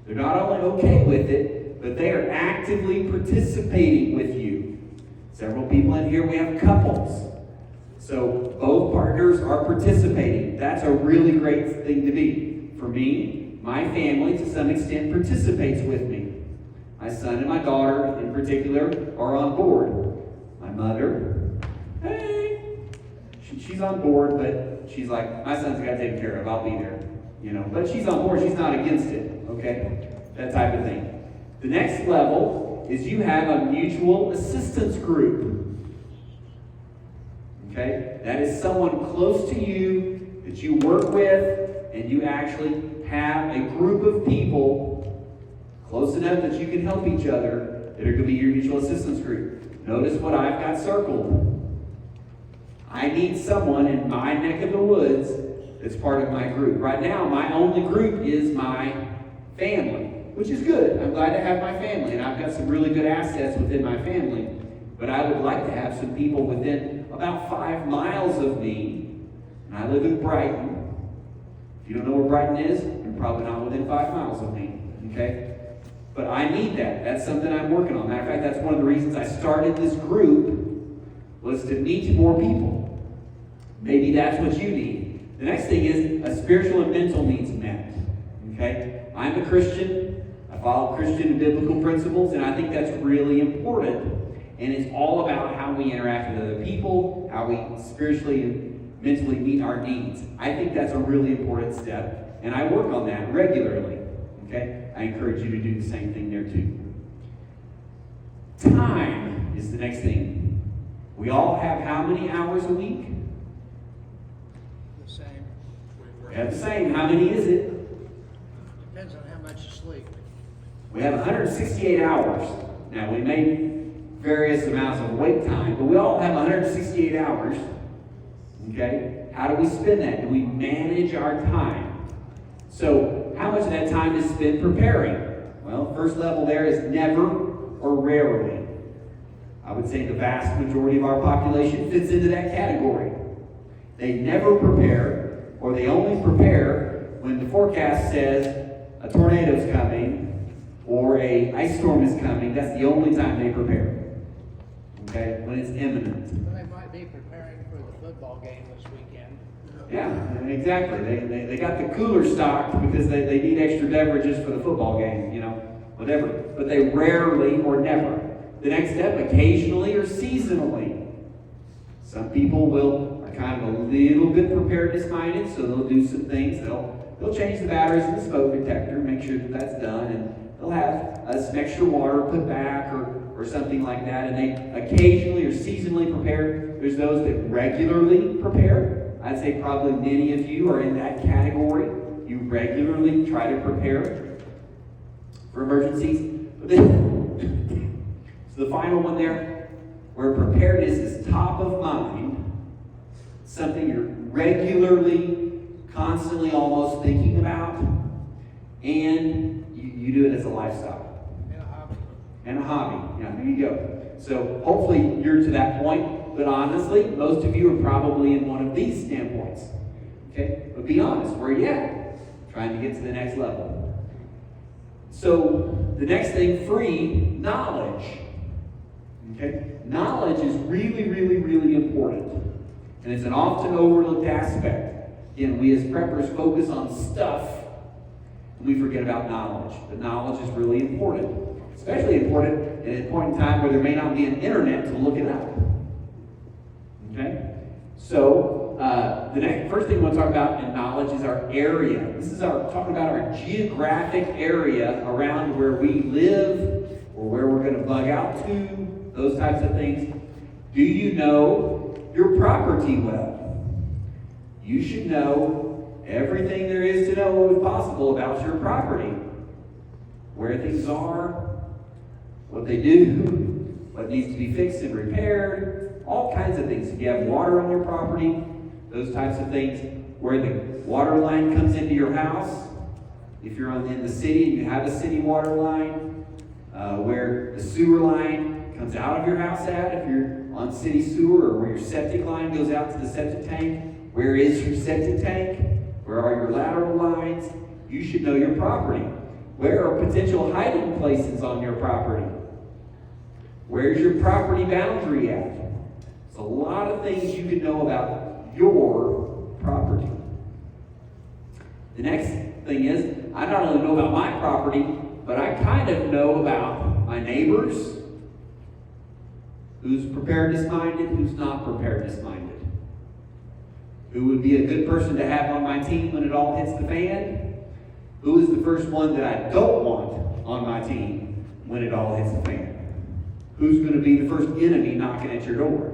They're not only okay with it, but they are actively participating with you. Several people in here, we have couples. So both partners are participating. That's a really great thing to be. For me, my family to some extent participates with me. My son and my daughter in particular are on board. My mother, hey, she's on board, but she's like, my son's got taken care of, I'll be there. But she's on board, she's not against it, okay? That type of thing. The next level is you have a mutual assistance group. Okay? That is someone close to you that you work with, and you actually have a group of people close enough that you can help each other that are going to be your mutual assistance group. Notice what I've got circled. I need someone in my neck of the woods that's part of my group. Right now, my only group is my family, which is good. I'm glad to have my family, and I've got some really good assets within my family. But I would like to have some people within about 5 miles of me, and I live in Brighton. If you don't know where Brighton is, you're probably not within 5 miles of me, okay? But I need that. That's something I'm working on. Matter of fact, that's one of the reasons I started this group, was to meet more people. Maybe that's what you need. The next thing is a spiritual and mental needs met, okay? I'm a Christian. I follow Christian and biblical principles, and I think that's really important. And it's all about how we interact with other people, how we spiritually and mentally meet our needs. I think that's a really important step, and I work on that regularly, okay? I encourage you to do the same thing there too. Time is the next thing. We all have how many hours a week? The same. We have the same. How many is it? Depends on how much you sleep. We have 168 hours. Now, we may various amounts of wake time, but we all have 168 hours. Okay? How do we spend that? Do we manage our time? So, how much of that time is spent preparing? Well, first level there is never or rarely. I would say the vast majority of our population fits into that category. They never prepare, or they only prepare when the forecast says a tornado's coming or an ice storm is coming. That's the only time they prepare. Okay, when it's imminent. Well, they might be preparing for the football game this weekend. Yeah, exactly. They got the cooler stocked because they need extra beverages for the football game, you know, whatever. But they rarely or never. The next step, occasionally or seasonally. Some people are kind of a little bit preparedness minded, so they'll do some things. They'll change the batteries in the smoke detector, make sure that that's done, and they'll have some extra water put back or something like that. And they occasionally or seasonally prepare. There's those that regularly prepare. I'd say probably many of you are in that category. You regularly try to prepare for emergencies. But then, so the final one there, where preparedness is top of mind, something you're regularly, constantly almost thinking about, and you do it as a lifestyle. And a hobby. And a hobby. Yeah, there you go. So hopefully you're to that point, but honestly, most of you are probably in one of these standpoints. Okay? But be honest, where are you at? Trying to get to the next level. So the next thing, free knowledge. Okay? Knowledge is really, really, really important. And it's an often overlooked aspect. Again, we as preppers focus on stuff, and we forget about knowledge. But knowledge is really important. Especially important at a point in time where there may not be an internet to look it up. Okay? So, the first thing we want to talk about in knowledge is our area. This is talking about our geographic area around where we live, or where we're going to bug out to, those types of things. Do you know your property well? You should know everything there is to know if possible about your property. Where things are, what they do, what needs to be fixed and repaired, all kinds of things. If you have water on your property, those types of things. Where the water line comes into your house, if you're in the city and you have a city water line, where the sewer line comes out of your house at, if you're on city sewer, or where your septic line goes out to the septic tank. Where is your septic tank? Where are your lateral lines? You should know your property. Where are potential hiding places on your property? Where's your property boundary at? There's a lot of things you can know about your property. The next thing is, I not only know about my property, but I kind of know about my neighbors, who's preparedness minded, who's not preparedness minded. Who would be a good person to have on my team when it all hits the fan? Who is the first one that I don't want on my team when it all hits the fan? Who's going to be the first enemy knocking at your door?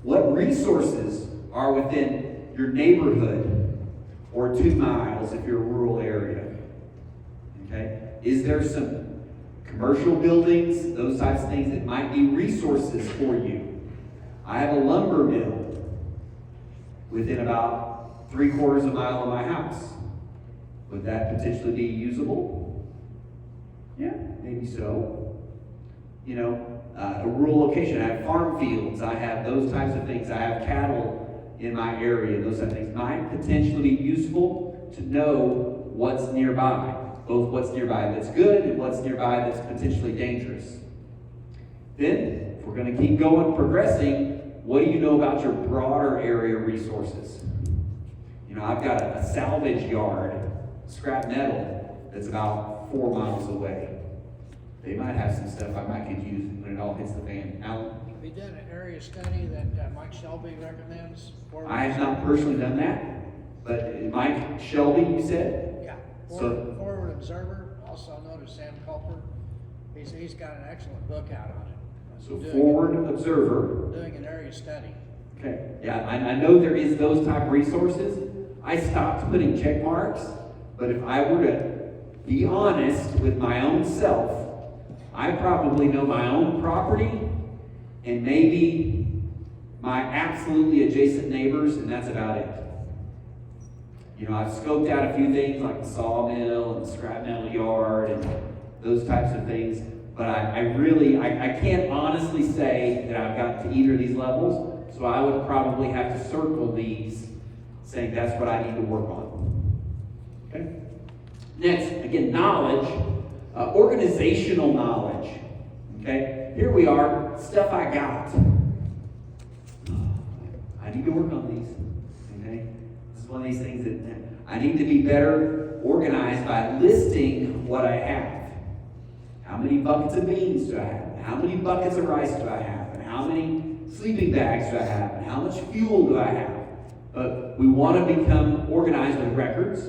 What resources are within your neighborhood, or 2 miles if you're a rural area? Okay? Is there some commercial buildings, those types of things that might be resources for you? I have a lumber mill within about 3/4 of a mile of my house. Would that potentially be usable? Yeah, maybe so. You know, a rural location. I have farm fields. I have those types of things. I have cattle in my area. Those types of things might potentially be useful to know what's nearby. Both what's nearby that's good and what's nearby that's potentially dangerous. Then, if we're going to keep going, progressing, what do you know about your broader area resources? You know, I've got a salvage yard, scrap metal, that's about 4 miles away. They might have some stuff I might could use when it all hits the fan. Alan? Have you done an area study that Mike Shelby recommends? I have not personally done that, but Mike Shelby, you said? Yeah, So- Forward Observer, also known as Sam Culper. He's got an excellent book out on it. So Forward Observer. Doing an area study. Okay, yeah, I know there is those type of resources. I stopped putting check marks, but if I were to be honest with my own self, I probably know my own property and maybe my absolutely adjacent neighbors, and that's about it. You know, I've scoped out a few things like the sawmill and the scrap metal yard and those types of things, but I can't honestly say that I've got to either of these levels, so I would probably have to circle these, saying that's what I need to work on. Okay? Next, again, knowledge, organizational knowledge. Okay? Here we are, stuff I got. I need to work on these. Okay? This is one of these things that I need to be better organized by listing what I have. How many buckets of beans do I have? How many buckets of rice do I have? And how many sleeping bags do I have? And how much fuel do I have? We want to become organized with records.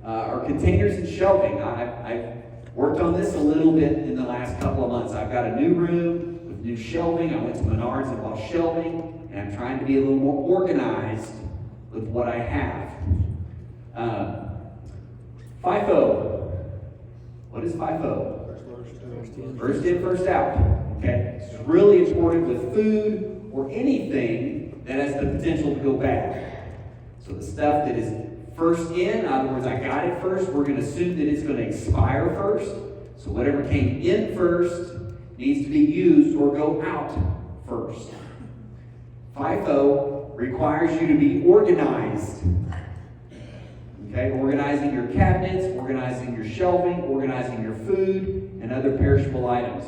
Our containers and shelving. I've worked on this a little bit in the last couple of months. I've got a new room with new shelving. I went to Menards and bought shelving, and I'm trying to be a little more organized with what I have. FIFO. What is FIFO? First in, first out. Okay? It's really important with food or anything that has the potential to go bad. So the stuff that is first in other words, I got it first, we're going to assume that it's going to expire first. So whatever came in first needs to be used or go out first. FIFO requires you to be organized. Okay, organizing your cabinets, organizing your shelving, organizing your food, and other perishable items.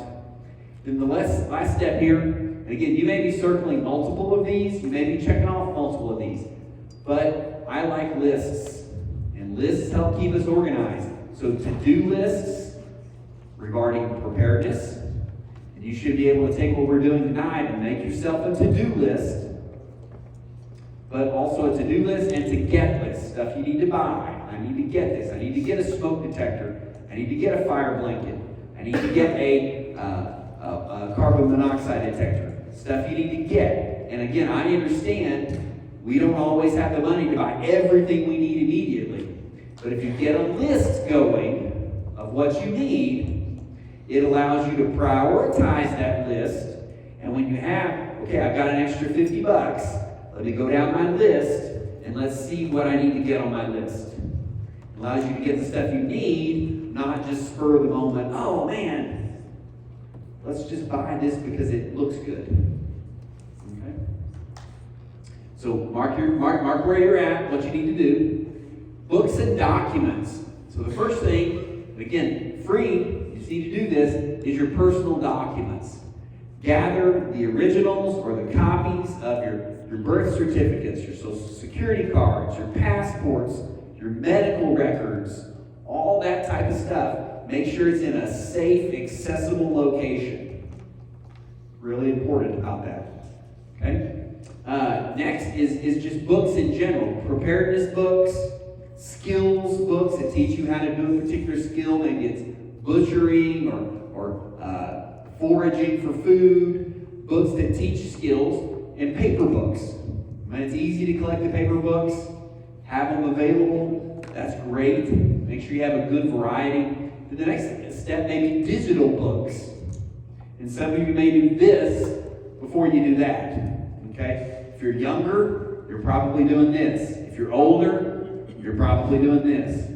Then the last step here, and again, you may be circling multiple of these, you may be checking off multiple of these, but I like lists, and lists help keep us organized. So to-do lists regarding preparedness, and you should be able to take what we're doing tonight and make yourself a to-do list, but also a to-do list and to-get list, stuff you need to buy. I need to get this. I need to get a smoke detector. I need to get a fire blanket. I need to get a carbon monoxide detector. Stuff you need to get. And again, I understand we don't always have the money to buy everything we need immediately. But if you get a list going of what you need, it allows you to prioritize that list. And when you have, okay, I've got an extra $50, let me go down my list and let's see what I need to get on my list. It allows you to get the stuff you need, not just spur of the moment, oh man, let's just buy this because it looks good. Okay? So mark where you're at, what you need to do. Books and documents. So the first thing, again, free, you just need to do this, is your personal documents. Gather the originals or the copies of your birth certificates, your social security cards, your passports, your medical records, all that type of stuff. Make sure it's in a safe, accessible location. Really important about that. Okay? Next is just books in general. Preparedness books, skills books that teach you how to do a particular skill. Maybe it's butchering or foraging for food. Books that teach skills. And paper books. When it's easy to collect the paper books, have them available. That's great. Make sure you have a good variety. And the next step may be digital books. And some of you may do this before you do that. Okay? If you're younger, you're probably doing this. If you're older, you're probably doing this.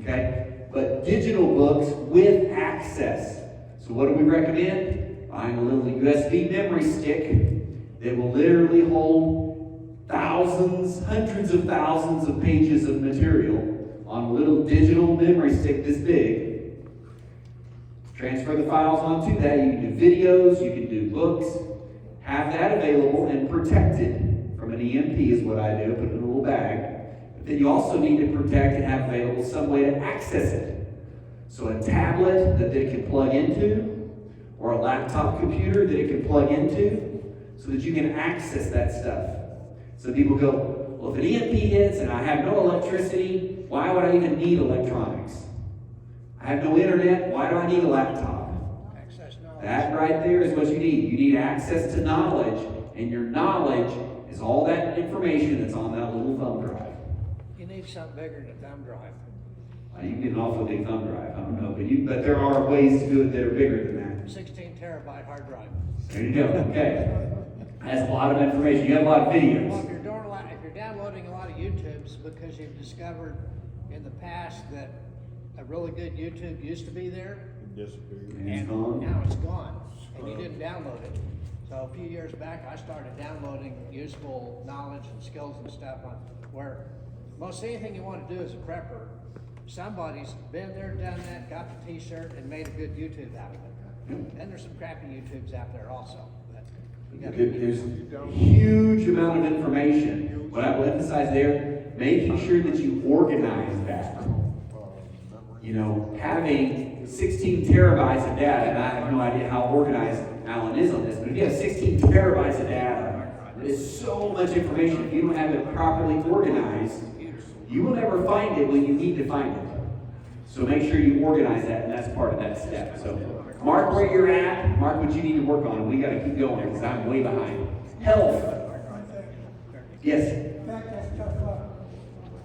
Okay? but digital books with access. So what do we recommend? Buying a little USB memory stick that will literally hold thousands, hundreds of thousands of pages of material on a little digital memory stick this big. Transfer the files onto that. You can do videos, you can do books. Have that available and protected from an EMP is what I do. Put it in a little bag. But then you also need to protect and have available some way to access it. So a tablet that they can plug into, or a laptop computer that it can plug into, so that you can access that stuff. So people go, well, if an EMP hits and I have no electricity, why would I even need electronics? I have no internet, why do I need a laptop? Access knowledge. That right there is what you need. You need access to knowledge, and your knowledge is all that information that's on that little thumb drive. You need something bigger than a thumb drive. You can get an awful big thumb drive, I don't know, but there are ways to do it that are bigger than that. 16 terabyte hard drive. There you go, okay. That's a lot of information. You have a lot of Well, videos. if you're doing a lot, if you're downloading a lot of YouTubes because you've discovered in the past that a really good YouTube used to be there, It disappeared. And it's gone. now it's gone, and you didn't download it. So a few years back, I started downloading useful knowledge and skills and stuff on where most anything you want to do as a prepper, somebody's been there, done that, got the t-shirt, and made a good YouTube out of it. And there's some crappy YouTubes out there also, but you gotta. There's a huge amount of information. What I will emphasize there, making sure that you organize that. You know, having 16 terabytes of data, and I have no idea how organized Alan is on this, but if you have 16 terabytes of data, it's so much information. If you don't have it properly organized, you will never find it when you need to find it. So make sure you organize that, and that's part of that step. So mark where you're at, mark what you need to work on, and we gotta keep going because I'm way behind. Health. Yes.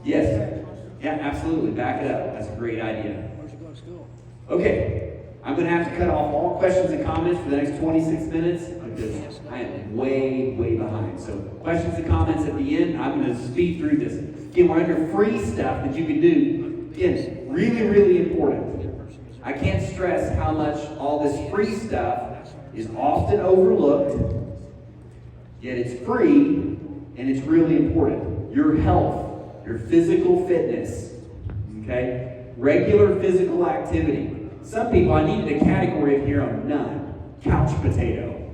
Yes. Yeah, absolutely. Back it up. That's a great idea. Where's you going to school? Okay, I'm going to have to cut off all questions and comments for the next 26 minutes because I am way, way behind. So questions and comments at the end. I'm going to speed through this. Again, we're under free stuff that you can do. Again, really, really important. I can't stress how much all this free stuff is often overlooked, yet it's free and it's really important. Your health, your physical fitness, okay? Regular physical activity. Some people, I needed a category here on none. Couch potato.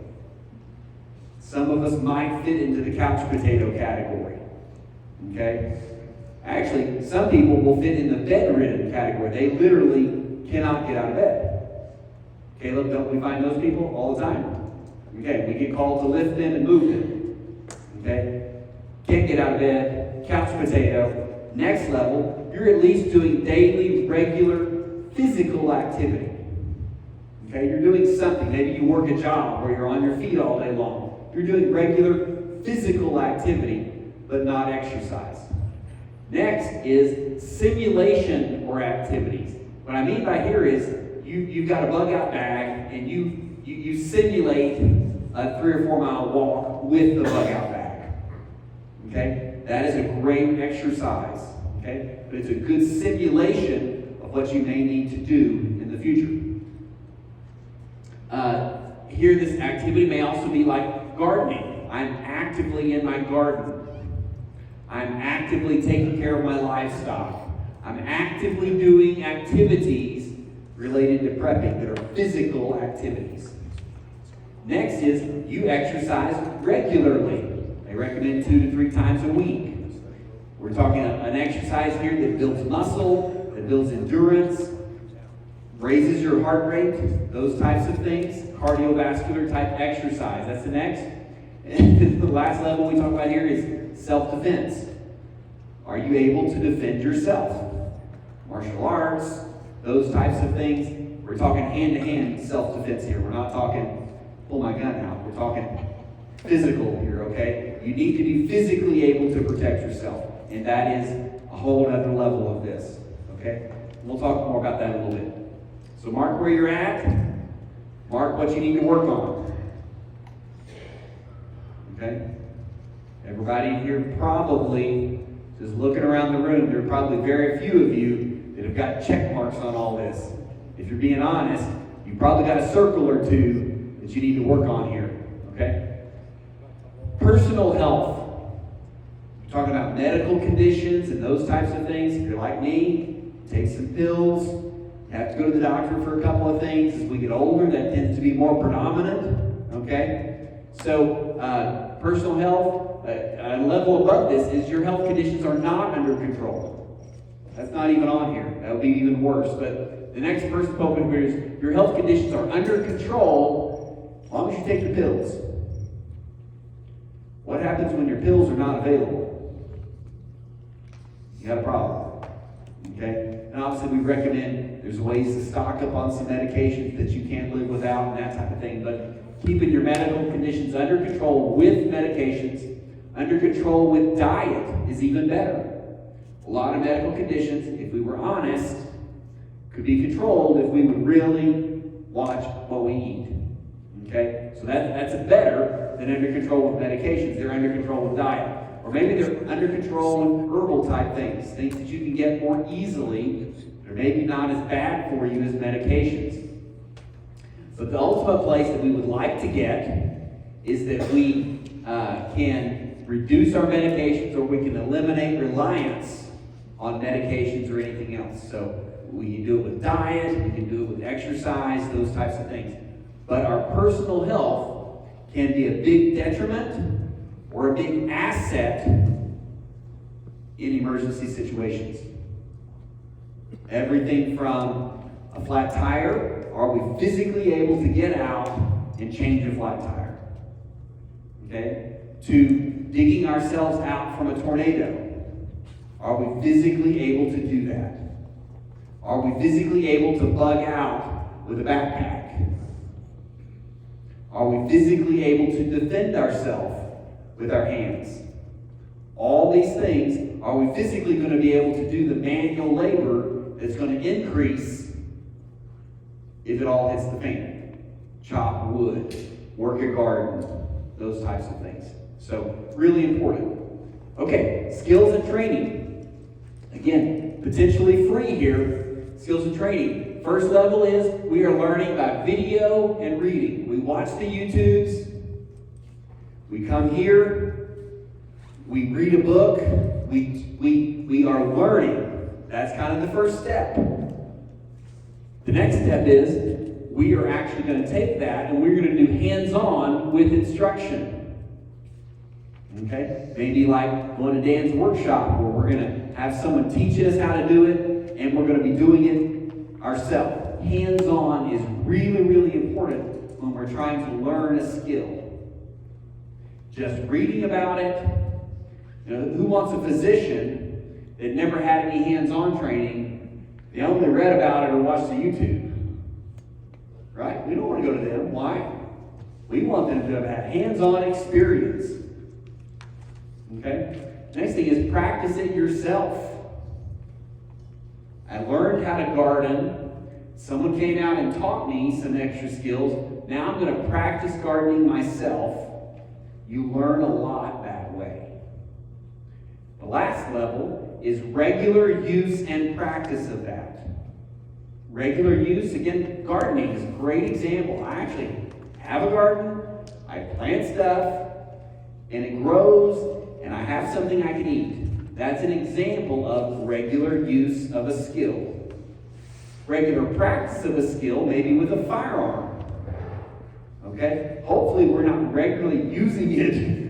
Some of us might fit into the couch potato category, okay? Actually, some people will fit in the bedridden category. They literally cannot get out of bed. Caleb, don't we find those people all the time? Okay, we get called to lift them and move them. Okay? Can't get out of bed, couch potato. Next level, you're at least doing daily, regular physical activity. Okay, you're doing something. Maybe you work a job where you're on your feet all day long. You're doing regular physical activity, but not exercise. Next is simulation or activities. What I mean by here is you've got a bug out bag and you simulate a 3 or 4 mile walk with the bug out bag. Okay? That is a great exercise. Okay? But it's a good simulation of what you may need to do in the future. Here, this activity may also be like gardening. I'm actively in my garden. I'm actively taking care of my livestock. I'm actively doing activities related to prepping that are physical activities. Next is you exercise regularly. They recommend 2 to 3 times a week. We're talking an exercise here that builds muscle, that builds endurance, raises your heart rate, those types of things, cardiovascular type exercise. That's the next. And the last level we talk about here is self-defense. Are you able to defend yourself? Martial arts, those types of things. We're talking hand-to-hand self-defense here. We're not talking pull my gun out. We're talking physical here, okay? You need to be physically able to protect yourself. And that is a whole other level of this, okay? We'll talk more about that in a little bit. So mark where you're at. Mark what you need to work on. Okay? Everybody here probably, just looking around the room, there are probably very few of you that have you've got check marks on all this. If you're being honest, you probably got a circle or two that you need to work on here, okay? Personal health. We're talking about medical conditions and those types of things. If you're like me, take some pills. You have to go to the doctor for a couple of things. As we get older, that tends to be more predominant, okay? So, personal health, a level above this is your health conditions are not under control. That's not even on here. That would be even worse. But the next person open here is your health conditions are under control as long as you take the pills. What happens when your pills are not available? You got a problem. Okay? And obviously we recommend there's ways to stock up on some medications that you can't live without and that type of thing. But keeping your medical conditions under control with medications, under control with diet is even better. A lot of medical conditions, if we were honest, could be controlled if we would really watch what we eat. Okay? So that's better than under control with medications. They're under control with diet. Or maybe they're under control with herbal type things that you can get more easily. They're maybe not as bad for you as medications. But the ultimate place that we would like to get is that we can reduce our medications, or we can eliminate reliance on medications or anything else. So we can do it with diet, we can do it with exercise, those types of things. But our personal health can be a big detriment or a big asset in emergency situations. Everything from a flat tire, are we physically able to get out and change a flat tire? Okay? To digging ourselves out from a tornado. Are we physically able to do that? Are we physically able to bug out with a backpack? Are we physically able to defend ourselves with our hands? All these things, are we physically going to be able to do the manual labor that's going to increase if it all hits the fan? Chop wood, work a garden, those types of things. So, really important. Okay, skills and training. Again, potentially free here, skills and training. First level is we are learning by video and reading. We watch the YouTubes. We come here. We read a book. We are learning. That's kind of the first step. The next step is we are actually going to take that and we're going to do hands-on with instruction. Okay? Maybe like going to Dan's workshop where we're going to have someone teaching us how to do it and we're going to be doing it ourselves. Hands-on is really, really important when we're trying to learn a skill. Just reading about it. You know, who wants a physician that never had any hands-on training? They only read about it or watched the YouTube. Right? We don't want to go to them. Why? We want them to have had hands-on experience. Okay? Next thing is practice it yourself. I learned how to garden. Someone came out and taught me some extra skills. Now I'm going to practice gardening myself. You learn a lot that way. The last level is regular use and practice of that. Regular use, again, gardening is a great example. I actually have a garden, I plant stuff, and it grows, and I have something I can eat. That's an example of regular use of a skill. Regular practice of a skill, maybe with a firearm. Okay? Hopefully we're not regularly using it,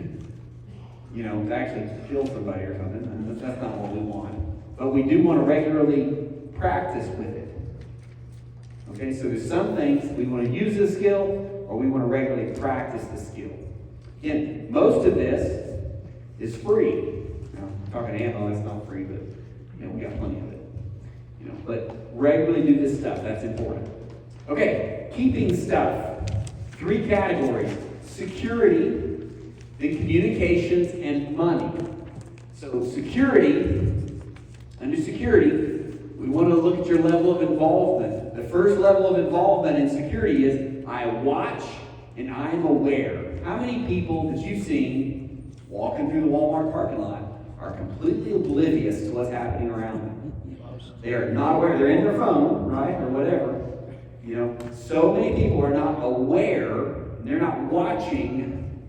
to actually kill somebody or something. That's not what we want. But we do want to regularly practice with it. Okay, so there's some things we want to use the skill, or we want to regularly practice the skill. Again, most of this is free. Now, I'm talking ammo, that's not free, but we got plenty of it. But regularly do this stuff. That's important. Okay, keeping stuff. 3 categories: security, then communications, and money. So security, under security, we want to look at your level of involvement. The first level of involvement in security is I watch and I am aware. How many people that you've seen walking through the Walmart parking lot are completely oblivious to what's happening around them? most. They are not aware. They're in their phone, right, or whatever. You know, so many people are not aware, and they're not watching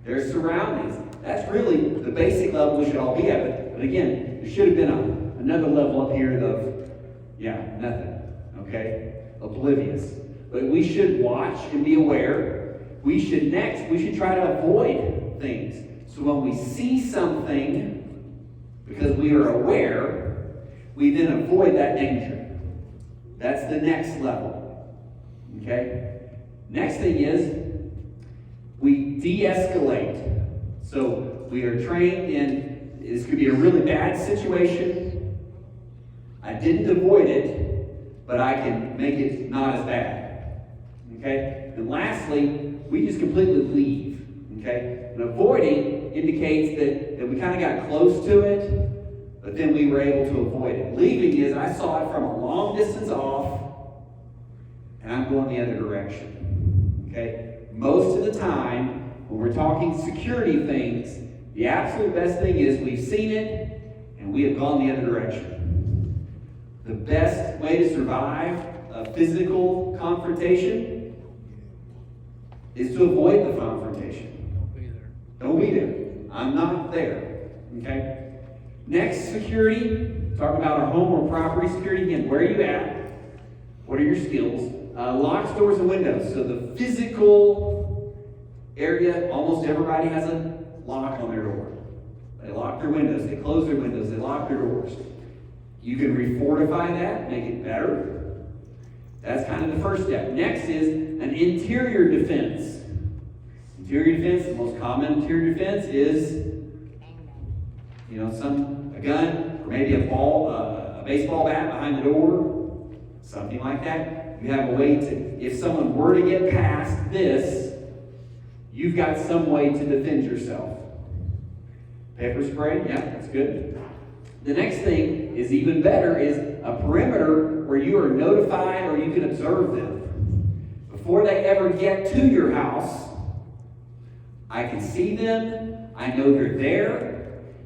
their surroundings. That's really the basic level we should all be at. But again, there should have been another level up here of, nothing, okay? Oblivious. But we should watch and be aware. We should try to avoid things. So when we see something, because we are aware, we then avoid that danger. That's the next level. Okay? Next thing is, we de-escalate. So we are trained in, this could be a really bad situation. I didn't avoid it, but I can make it not as bad. Okay? And lastly, we just completely leave. Okay? And avoiding indicates that we kind of got close to it, but then we were able to avoid it. Leaving is, I saw it from a long distance off, and I'm going the other direction. Okay? Most of the time, when we're talking security things, the absolute best thing is we've seen it, and we have gone the other direction. The best way to survive a physical confrontation is to avoid the confrontation. Don't be there. Don't be there. I'm not there. Okay? Next, security. Talking about our home or property security. Again, where are you at? What are your skills? Locks, doors, and windows. So the physical area, almost everybody has a lock on their door. They lock their windows. They close their windows. They lock their doors. You can refortify that, make it better. That's kind of the first step. Next is an interior defense. Interior defense, the most common interior defense is, a gun, or maybe a ball, a baseball bat behind the door, something like that. You have a way to, if someone were to get past this, you've got some way to defend yourself. Pepper spray, yeah, that's good. The next thing is even better, is a perimeter where you are notified or you can observe them. Before they ever get to your house, I can see them, I know they're there,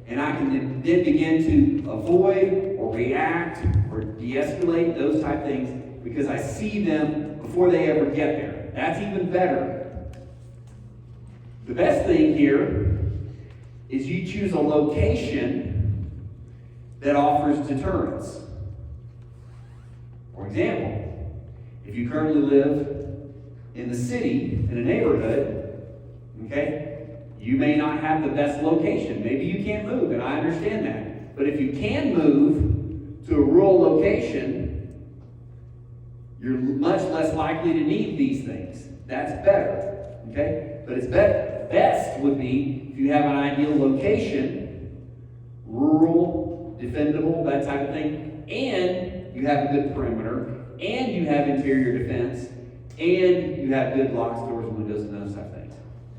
and I can then begin to avoid or react or de-escalate those type things because I see them before they ever get there. That's even better. The best thing here is you choose a location that offers deterrence. For example, if you currently live in the city, in a neighborhood, okay, you may not have the best location. Maybe you can't move, and I understand that. But if you can move to a rural location, you're much less likely to need these things. That's better, okay? But it's best would be if you have an ideal location, rural, defendable, that type of thing, and you have a good perimeter, and you have interior defense, and you have good locks, doors, and windows, and those type of things.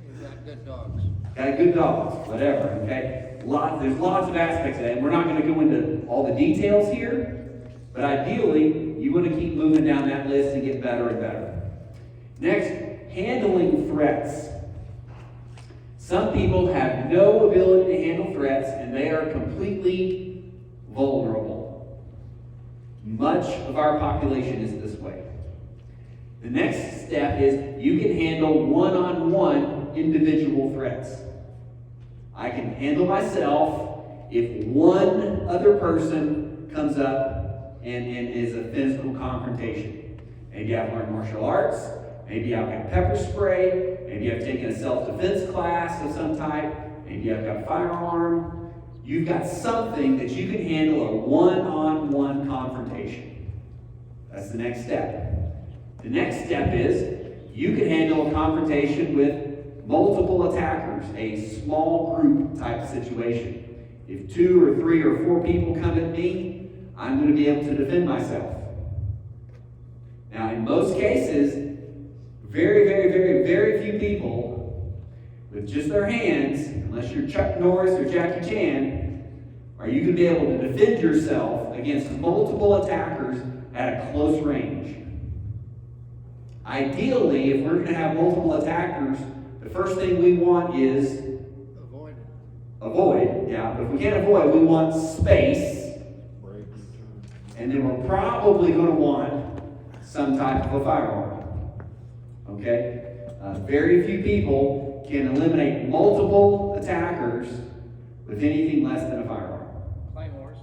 You've got good dogs. Got good dogs, whatever, okay? There's lots of aspects of that, and we're not going to go into all the details here, but ideally, you want to keep moving down that list and get better and better. Next, handling threats. Some people have no ability to handle threats, and they are completely vulnerable. Much of our population is this way. The next step is you can handle one-on-one individual threats. I can handle myself if one other person comes up and is a physical confrontation. Maybe I've learned martial arts, maybe I've got pepper spray, maybe I've taken a self-defense class of some type, maybe I've got a firearm. You've got something that you can handle a one-on-one confrontation. That's the next step. The next step is you can handle a confrontation with multiple attackers, a small group type situation. If 2 or 3 or 4 people come at me, I'm going to be able to defend myself. Now, in most cases, very, very, very, very few people with just their hands, unless you're Chuck Norris or Jackie Chan, are you going to be able to defend yourself against multiple attackers at a close range. Ideally, if we're going to have multiple attackers, the first thing we want is avoid, yeah. But if we can't avoid, we want space and then we're probably going to want some type of a firearm. Okay? Very few people can eliminate multiple attackers with anything less than a firearm. Claymores.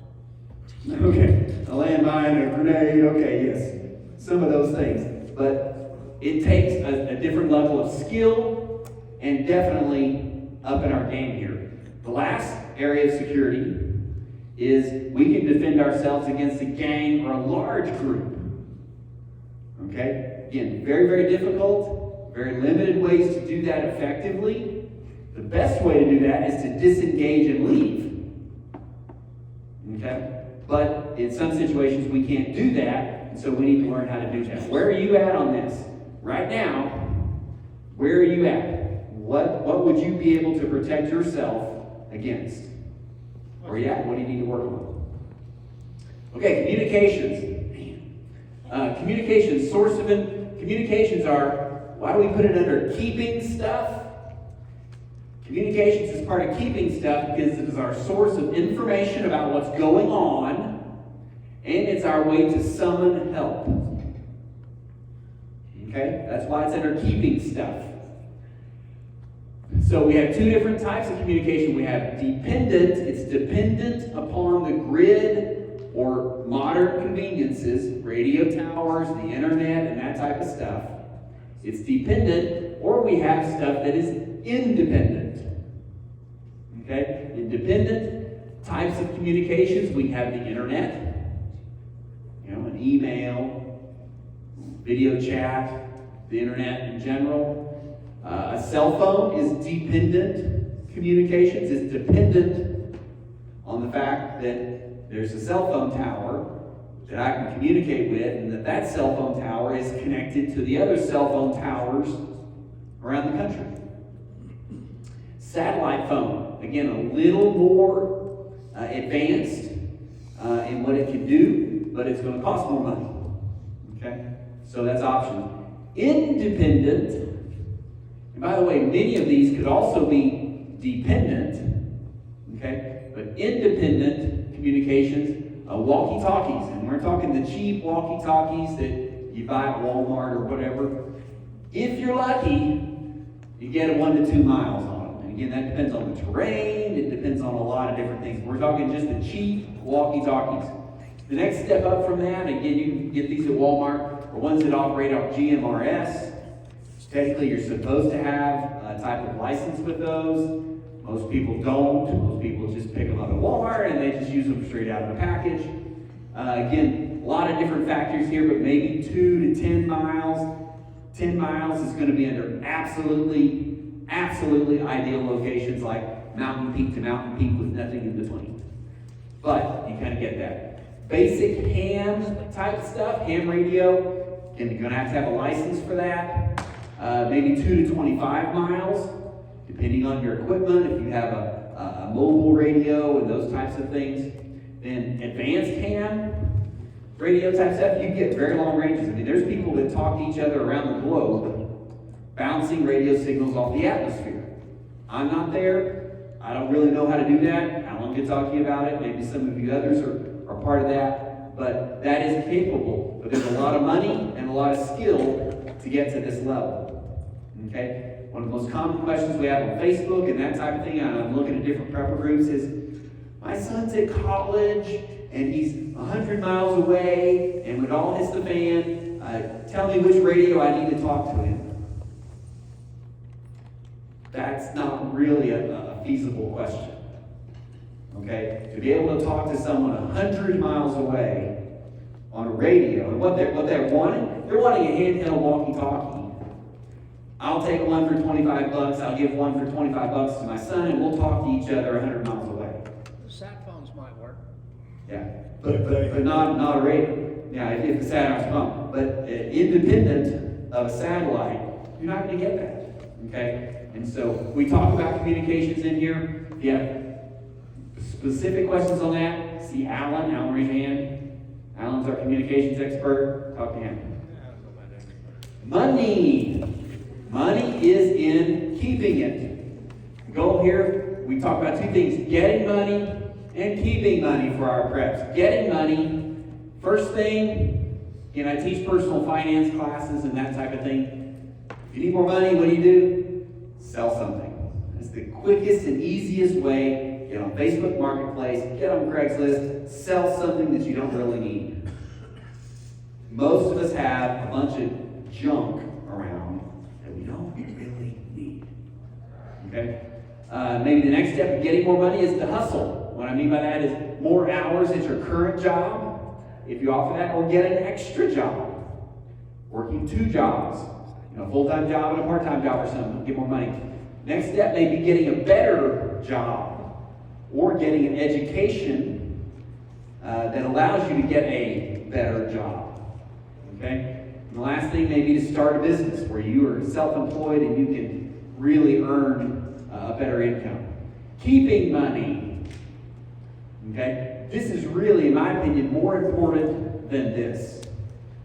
Okay, a landmine, a grenade, okay, yes. Some of those things. But it takes a different level of skill and definitely up in our game here. The last area of security is we can defend ourselves against a gang or a large group. Okay? Again, very, very difficult, very limited ways to do that effectively. The best way to do that is to disengage and leave. Okay? But in some situations we can't do that, and so we need to learn how to do that. Where are you at on this? Right now, where are you at? What would you be able to protect yourself against? Where are you at? What do you need to work on? Okay, communications. Communications, communications are, why do we put it under keeping stuff? Communications is part of keeping stuff because it is our source of information about what's going on, and it's our way to summon help. Okay? That's why it's under keeping stuff. So we have two different types of communication. We have dependent. It's dependent upon the grid or modern conveniences, radio towers, the internet, and that type of stuff. It's dependent, or we have stuff that is independent. Okay? Independent types of communications, we have the internet, an email, video chat, the internet in general. A cell phone is dependent communications. It's dependent on the fact that there's a cell phone tower that I can communicate with, and that cell phone tower is connected to the other cell phone towers around the country. Satellite phone, again, a little more advanced in what it can do, but it's going to cost more money. Okay? So that's optional. Independent, and by the way, many of these could also be dependent, okay? But independent communications, walkie-talkies, and we're talking the cheap walkie-talkies that you buy at Walmart or whatever. If you're lucky, you get a 1 to 2 miles on them. And again, that depends on the terrain, it depends on a lot of different things. We're talking just the cheap walkie-talkies. The next step up from that, again, you can get these at Walmart, are ones that operate off GMRS. Technically, you're supposed to have a type of license with those. Most people don't. Most people just pick them up at Walmart and they just use them straight out of the package. Again, a lot of different factors here, but maybe 2 to 10 miles. 10 miles is going to be under absolutely ideal locations like mountain peak to mountain peak with nothing in between. But you kind of get that. Basic ham type stuff, ham radio, and you're going to have a license for that. Maybe 2 to 25 miles, depending on your equipment. If you have a mobile radio and those types of things, then advanced ham radio type stuff, you get very long ranges. I mean, there's people that talk to each other around the globe, bouncing radio signals off the atmosphere. I'm not there. I don't really know how to do that. Alan could talk to you about it. Maybe some of you others are part of that. But that is capable. But there's a lot of money and a lot of skill to get to this level. Okay? One of the most common questions we have on Facebook and that type of thing, and I'm looking at different prepper groups, is my son's at college and he's 100 miles away, and when it all hits the fan, tell me which radio I need to talk to him. That's not really a feasible question. Okay? To be able to talk to someone 100 miles away on a radio, and what they're wanting, they're wanting a handheld walkie-talkie. I'll take one for $25. I'll give one for $25 to my son, and we'll talk to each other 100 miles away. The sat phones might work. Yeah, but not a radio. Yeah, if the satellite's pumped. But independent of a satellite, you're not going to get that. Okay, and so we talk about communications in here. If you have specific questions on that, see Alan. Alan, raise your hand. Alan's our communications expert. Talk to him. Money. Money is in keeping it. The goal here, we talk about two things: getting money and keeping money for our preps. Getting money First thing, I teach personal finance classes and that type of thing. If you need more money, what do? Sell something. That's the quickest and easiest way. Get on Facebook Marketplace, get on Craigslist, sell something that you don't really need. Most of us have a bunch of junk around that we don't really need. Okay? Maybe the next step of getting more money is to hustle. What I mean by that is more hours at your current job, if you offer that, or get an extra job. Working 2 jobs, a full-time job and a part-time job or something, get more money. Next step may be getting a better job or getting an education that allows you to get a better job. Okay? And the last thing may be to start a business where you are self-employed and you can really earn a better income. Keeping money. Okay? This is really, in my opinion, more important than this.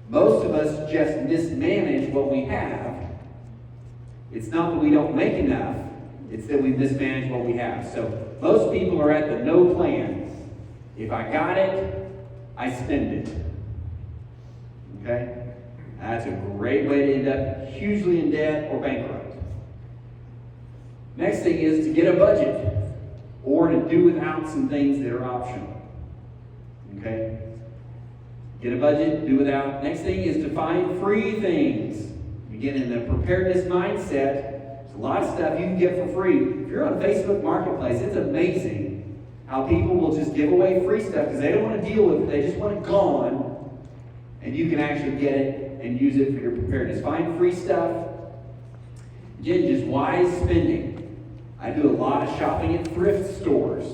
Most of us just mismanage what we have. It's not that we don't make enough, it's that we mismanage what we have. So most people are at the no plan. If I got it, I spend it. Okay? That's a great way to end up hugely in debt or bankrupt. Next thing is to get a budget or to do without some things that are optional. Okay? Get a budget, do without. Next thing is to find free things. Again, in the preparedness mindset, there's a lot of stuff you can get for free. If you're on Facebook Marketplace, it's amazing how people will just give away free stuff because they don't want to deal with it. They just want it gone. And you can actually get it and use it for your preparedness. Find free stuff. Again, just wise spending. I do a lot of shopping at thrift stores.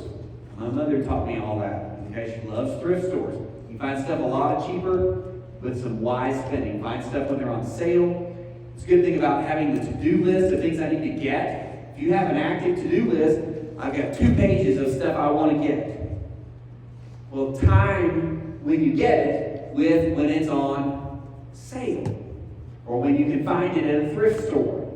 My mother taught me all that. Okay, she loves thrift stores. You find stuff a lot cheaper, but some wise spending. Find stuff when they're on sale. It's a good thing about having the to-do list of things I need to get. If you have an active to-do list, I've got 2 pages of stuff I want to get. Well, time when you get it with when it's on sale, or when you can find it at a thrift store,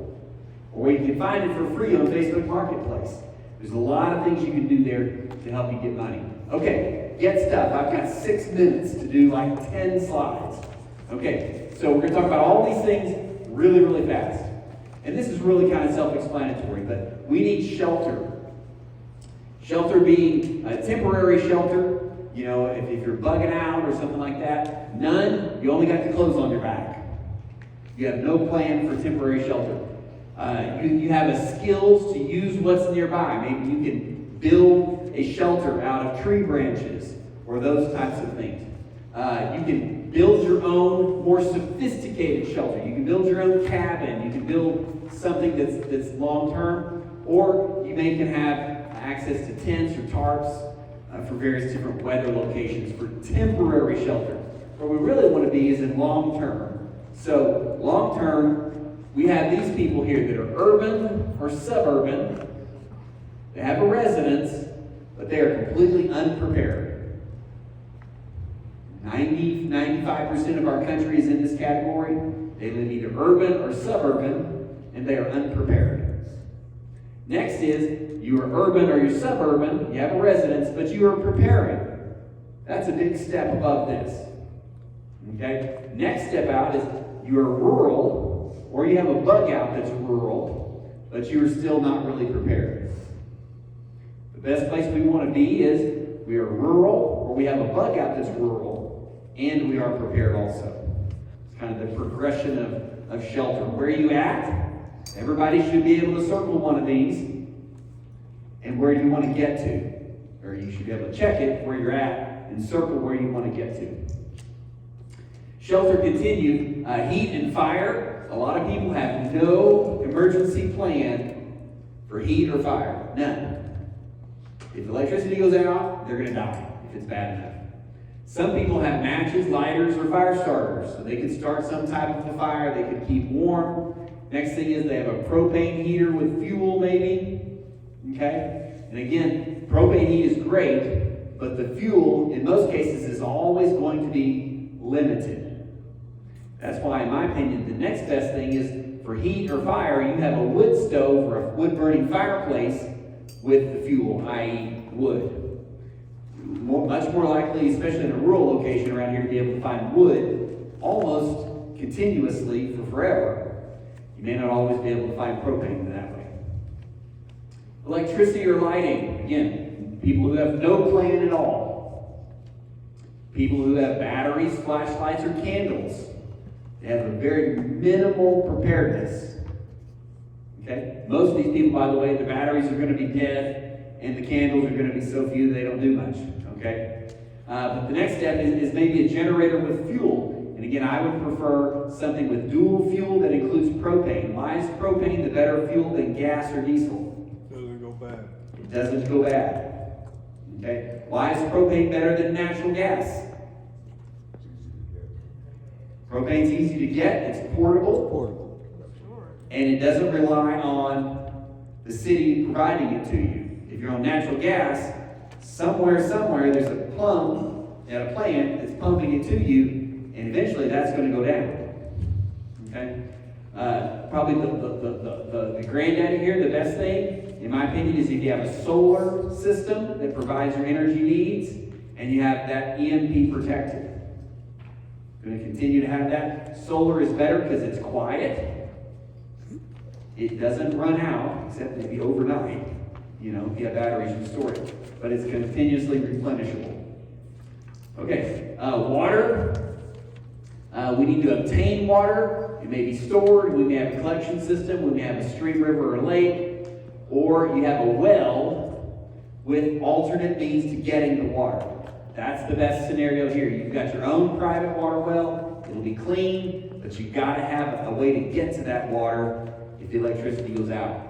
or when you can find it for free on Facebook Marketplace. There's a lot of things you can do there to help you get money. Okay, get stuff. I've got 6 minutes to do like 10 slides. Okay, so we're going to talk about all these things really, really fast. And this is really kind of self-explanatory, but we need shelter. Shelter being a temporary shelter. If you're bugging out or something like that. None, you only got the clothes on your back. You have no plan for temporary shelter. You have the skills to use what's nearby. Maybe you can build a shelter out of tree branches or those types of things. You can build your own more sophisticated shelter. You can build your own cabin. You can build something that's long-term. Or you can have access to tents or tarps for various different weather locations for temporary shelter. Where we really want to be is in long-term. So long-term, we have these people here that are urban or suburban. They have a residence, but they are completely unprepared. 95% of our country is in this category. They live either urban or suburban, and they are unprepared. Next is, you are urban or you're suburban, you have a residence, but you are preparing. That's a big step above this. Okay? Next step out is, you are rural, or you have a bug out that's rural, but you are still not really prepared. The best place we want to be is, we are rural, or we have a bug out that's rural, and we are prepared also. It's kind of the progression of shelter. Where are you at? Everybody should be able to circle one of these. And where do you want to get to? Or you should be able to check it where you're at and circle where you want to get to. Shelter continued. Heat and fire. A lot of people have no emergency plan for heat or fire. None. If electricity goes out, they're going to die if it's bad enough. Some people have matches, lighters, or fire starters, so they can start some type of a fire. They can keep warm. Next thing is they have a propane heater with fuel, maybe. Okay? And again, propane heat is great, but the fuel, in most cases, is always going to be limited. That's why, in my opinion, the next best thing is for heat or fire, you have a wood stove or a wood-burning fireplace with the fuel, i.e. wood. much more likely, especially in a rural location around here, to be able to find wood almost continuously for forever. You may not always be able to find propane that way. Electricity or lighting, again, people who have no plan at all. People who have batteries, flashlights, or candles. They have a very minimal preparedness. Okay? Most of these people, by the way, the batteries are going to be dead, and the candles are going to be so few they don't do much. Okay? But the next step is maybe a generator with fuel. And again, I would prefer something with dual fuel that includes propane. Why is propane the better fuel than gas or diesel? Doesn't go bad. It doesn't go bad. Okay? Why is propane better than natural gas? Propane's easy to get, it's portable, and it doesn't rely on the city providing it to you. If you're on natural gas, somewhere there's a pump at a plant that's pumping it to you, and eventually that's going to go down. Okay? Probably the granddaddy here, the best thing, in my opinion, is if you have a solar system that provides your energy needs, and you have that EMP protected. Going to continue to have that. Solar is better because it's quiet. It doesn't run out, except maybe overnight. You know, if you have batteries, you store it. But it's continuously replenishable. Okay, water. We need to obtain water. It may be stored. We may have a collection system. We may have a stream, river, or lake. Or you have a well with alternate means to getting the water. That's the best scenario here. You've got your own private water well. It'll be clean, but you've got to have a way to get to that water if the electricity goes out.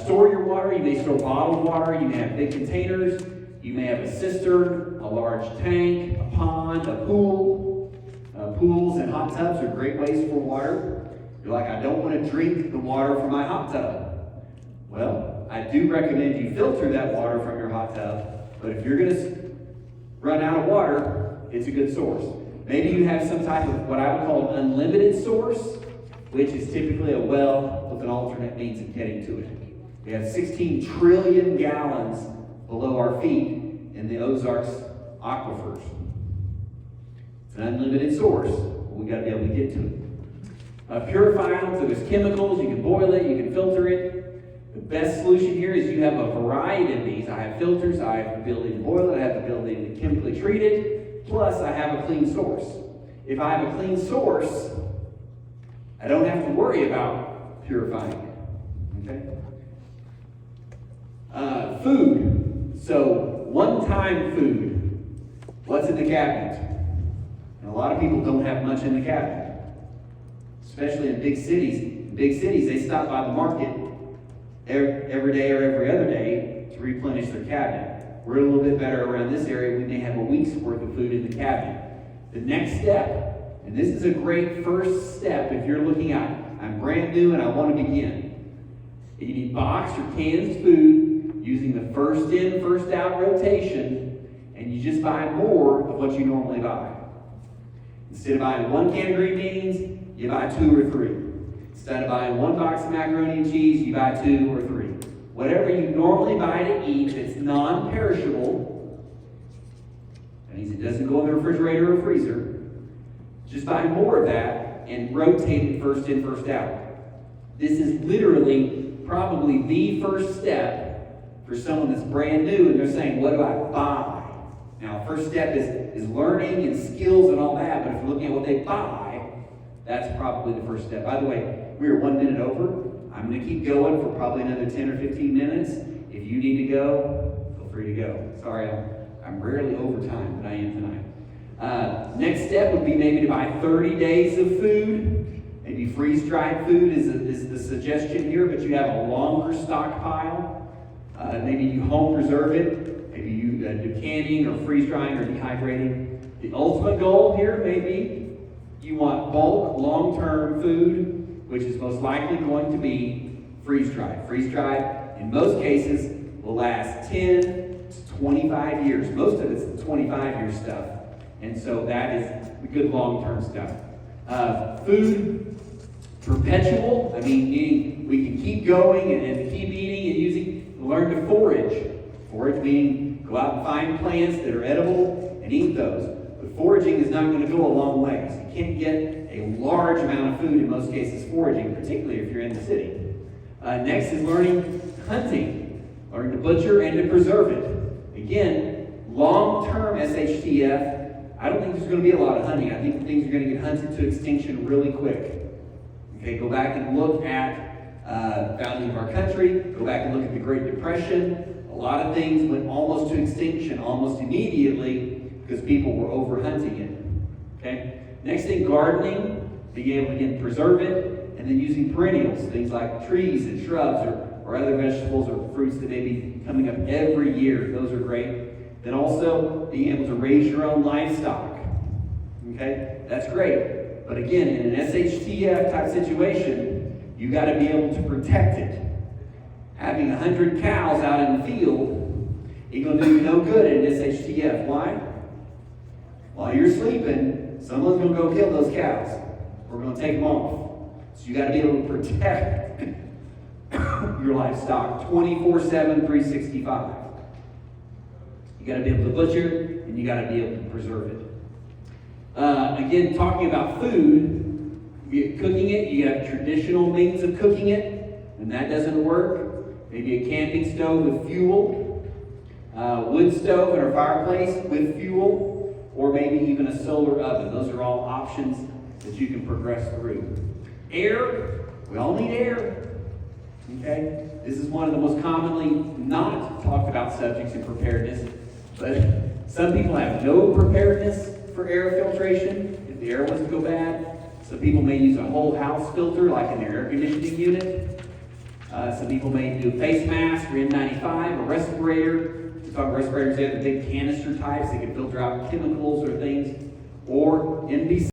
Store your water. You may store bottled water. You may have big containers. You may have a cistern, a large tank, a pond, a pool. Pools and hot tubs are great ways for water. You're like, I don't want to drink the water from my hot tub. Well, I do recommend you filter that water from your hot tub, but if you're going to run out of water, it's a good source. Maybe you have some type of what I would call an unlimited source, which is typically a well with an alternate means of getting to it. We have 16 trillion gallons below our feet in the Ozarks aquifers. It's an unlimited source, but we got to be able to get to it. Purify them, so there's chemicals, you can boil it, you can filter it. The best solution here is you have a variety of these. I have filters, I have the ability to boil it, I have the ability to chemically treat it, plus I have a clean source. If I have a clean source, I don't have to worry about purifying it. Okay? Food. So, one-time food. What's in the cabinet? And a lot of people don't have much in the cabinet. Especially in big cities. In big cities, they stop by the market every day or every other day to replenish their cabinet. We're a little bit better around this area. We may have a week's worth of food in the cabinet. The next step, and this is a great first step if you're looking at, I'm brand new and I want to begin. You need boxed or canned food using the first in, first out rotation, and you just buy more of what you normally buy. Instead of buying 1 can of green beans, you buy 2 or 3. Instead of buying 1 box of macaroni and cheese, you buy 2 or 3. Whatever you normally buy to eat that's non-perishable, that means it doesn't go in the refrigerator or freezer, just buy more of that and rotate it first in, first out. This is literally probably the first step for someone that's brand new and they're saying, what do I buy? Now, first step is learning and skills and all that, but if you're looking at what they buy, that's probably the first step. By the way, we are 1 minute over. I'm going to keep going for probably another 10 or 15 minutes. If you need to go, feel free to go. Sorry, I'm rarely over time, but I am tonight. Next step would be maybe to buy 30 days of food. Maybe freeze-dried food is the suggestion here, but you have a longer stockpile. Maybe you home preserve it. Maybe you do canning or freeze-drying or dehydrating. The ultimate goal here may be you want bulk, long-term food, which is most likely going to be freeze-dried. Freeze-dried, in most cases, will last 10 to 25 years. Most of it's the 25-year stuff. And so that is the good long-term stuff. Food, perpetual. I mean, we can keep going and keep eating and using. Learn to forage. Forage meaning go out and find plants that are edible and eat those. But foraging is not going to go a long way. So you can't get a large amount of food in most cases foraging, particularly if you're in the city. Next is learning hunting. Learn to butcher and to preserve it. Again, long-term SHTF, I don't think there's going to be a lot of hunting. I think things are going to get hunted to extinction really quick. Okay, go back and look at founding of our country. Go back and look at the Great Depression. A lot of things went almost to extinction almost immediately because people were over hunting it. Okay. Next thing, gardening. Being able to again preserve it, and then using perennials, things like trees and shrubs or other vegetables or fruits that may be coming up every year. Those are great. Then also being able to raise your own livestock. Okay, that's great. But again, in an SHTF type situation, you got to be able to protect it. Having 100 cows out in the field ain't going to do you no good in an SHTF. Why? While you're sleeping, someone's going to go kill those cows. We're going to take them off. So you got to be able to protect your livestock 24/7, 365. You got to be able to butcher, and you got to be able to preserve it. Again, talking about food, cooking it, you have traditional means of cooking it. When that doesn't work, maybe a camping stove with fuel, wood stove in our fireplace with fuel, or maybe even a solar oven. Those are all options that you can progress through. Air, we all need air. Okay? This is one of the most commonly not talked about subjects in preparedness, but some people have no preparedness for air filtration if the air was to go bad. Some people may use a whole house filter like in their air conditioning unit. Some people may do a face mask or N95, a respirator. We talk respirators, they have the big canister types that can filter out chemicals or things, or NBC.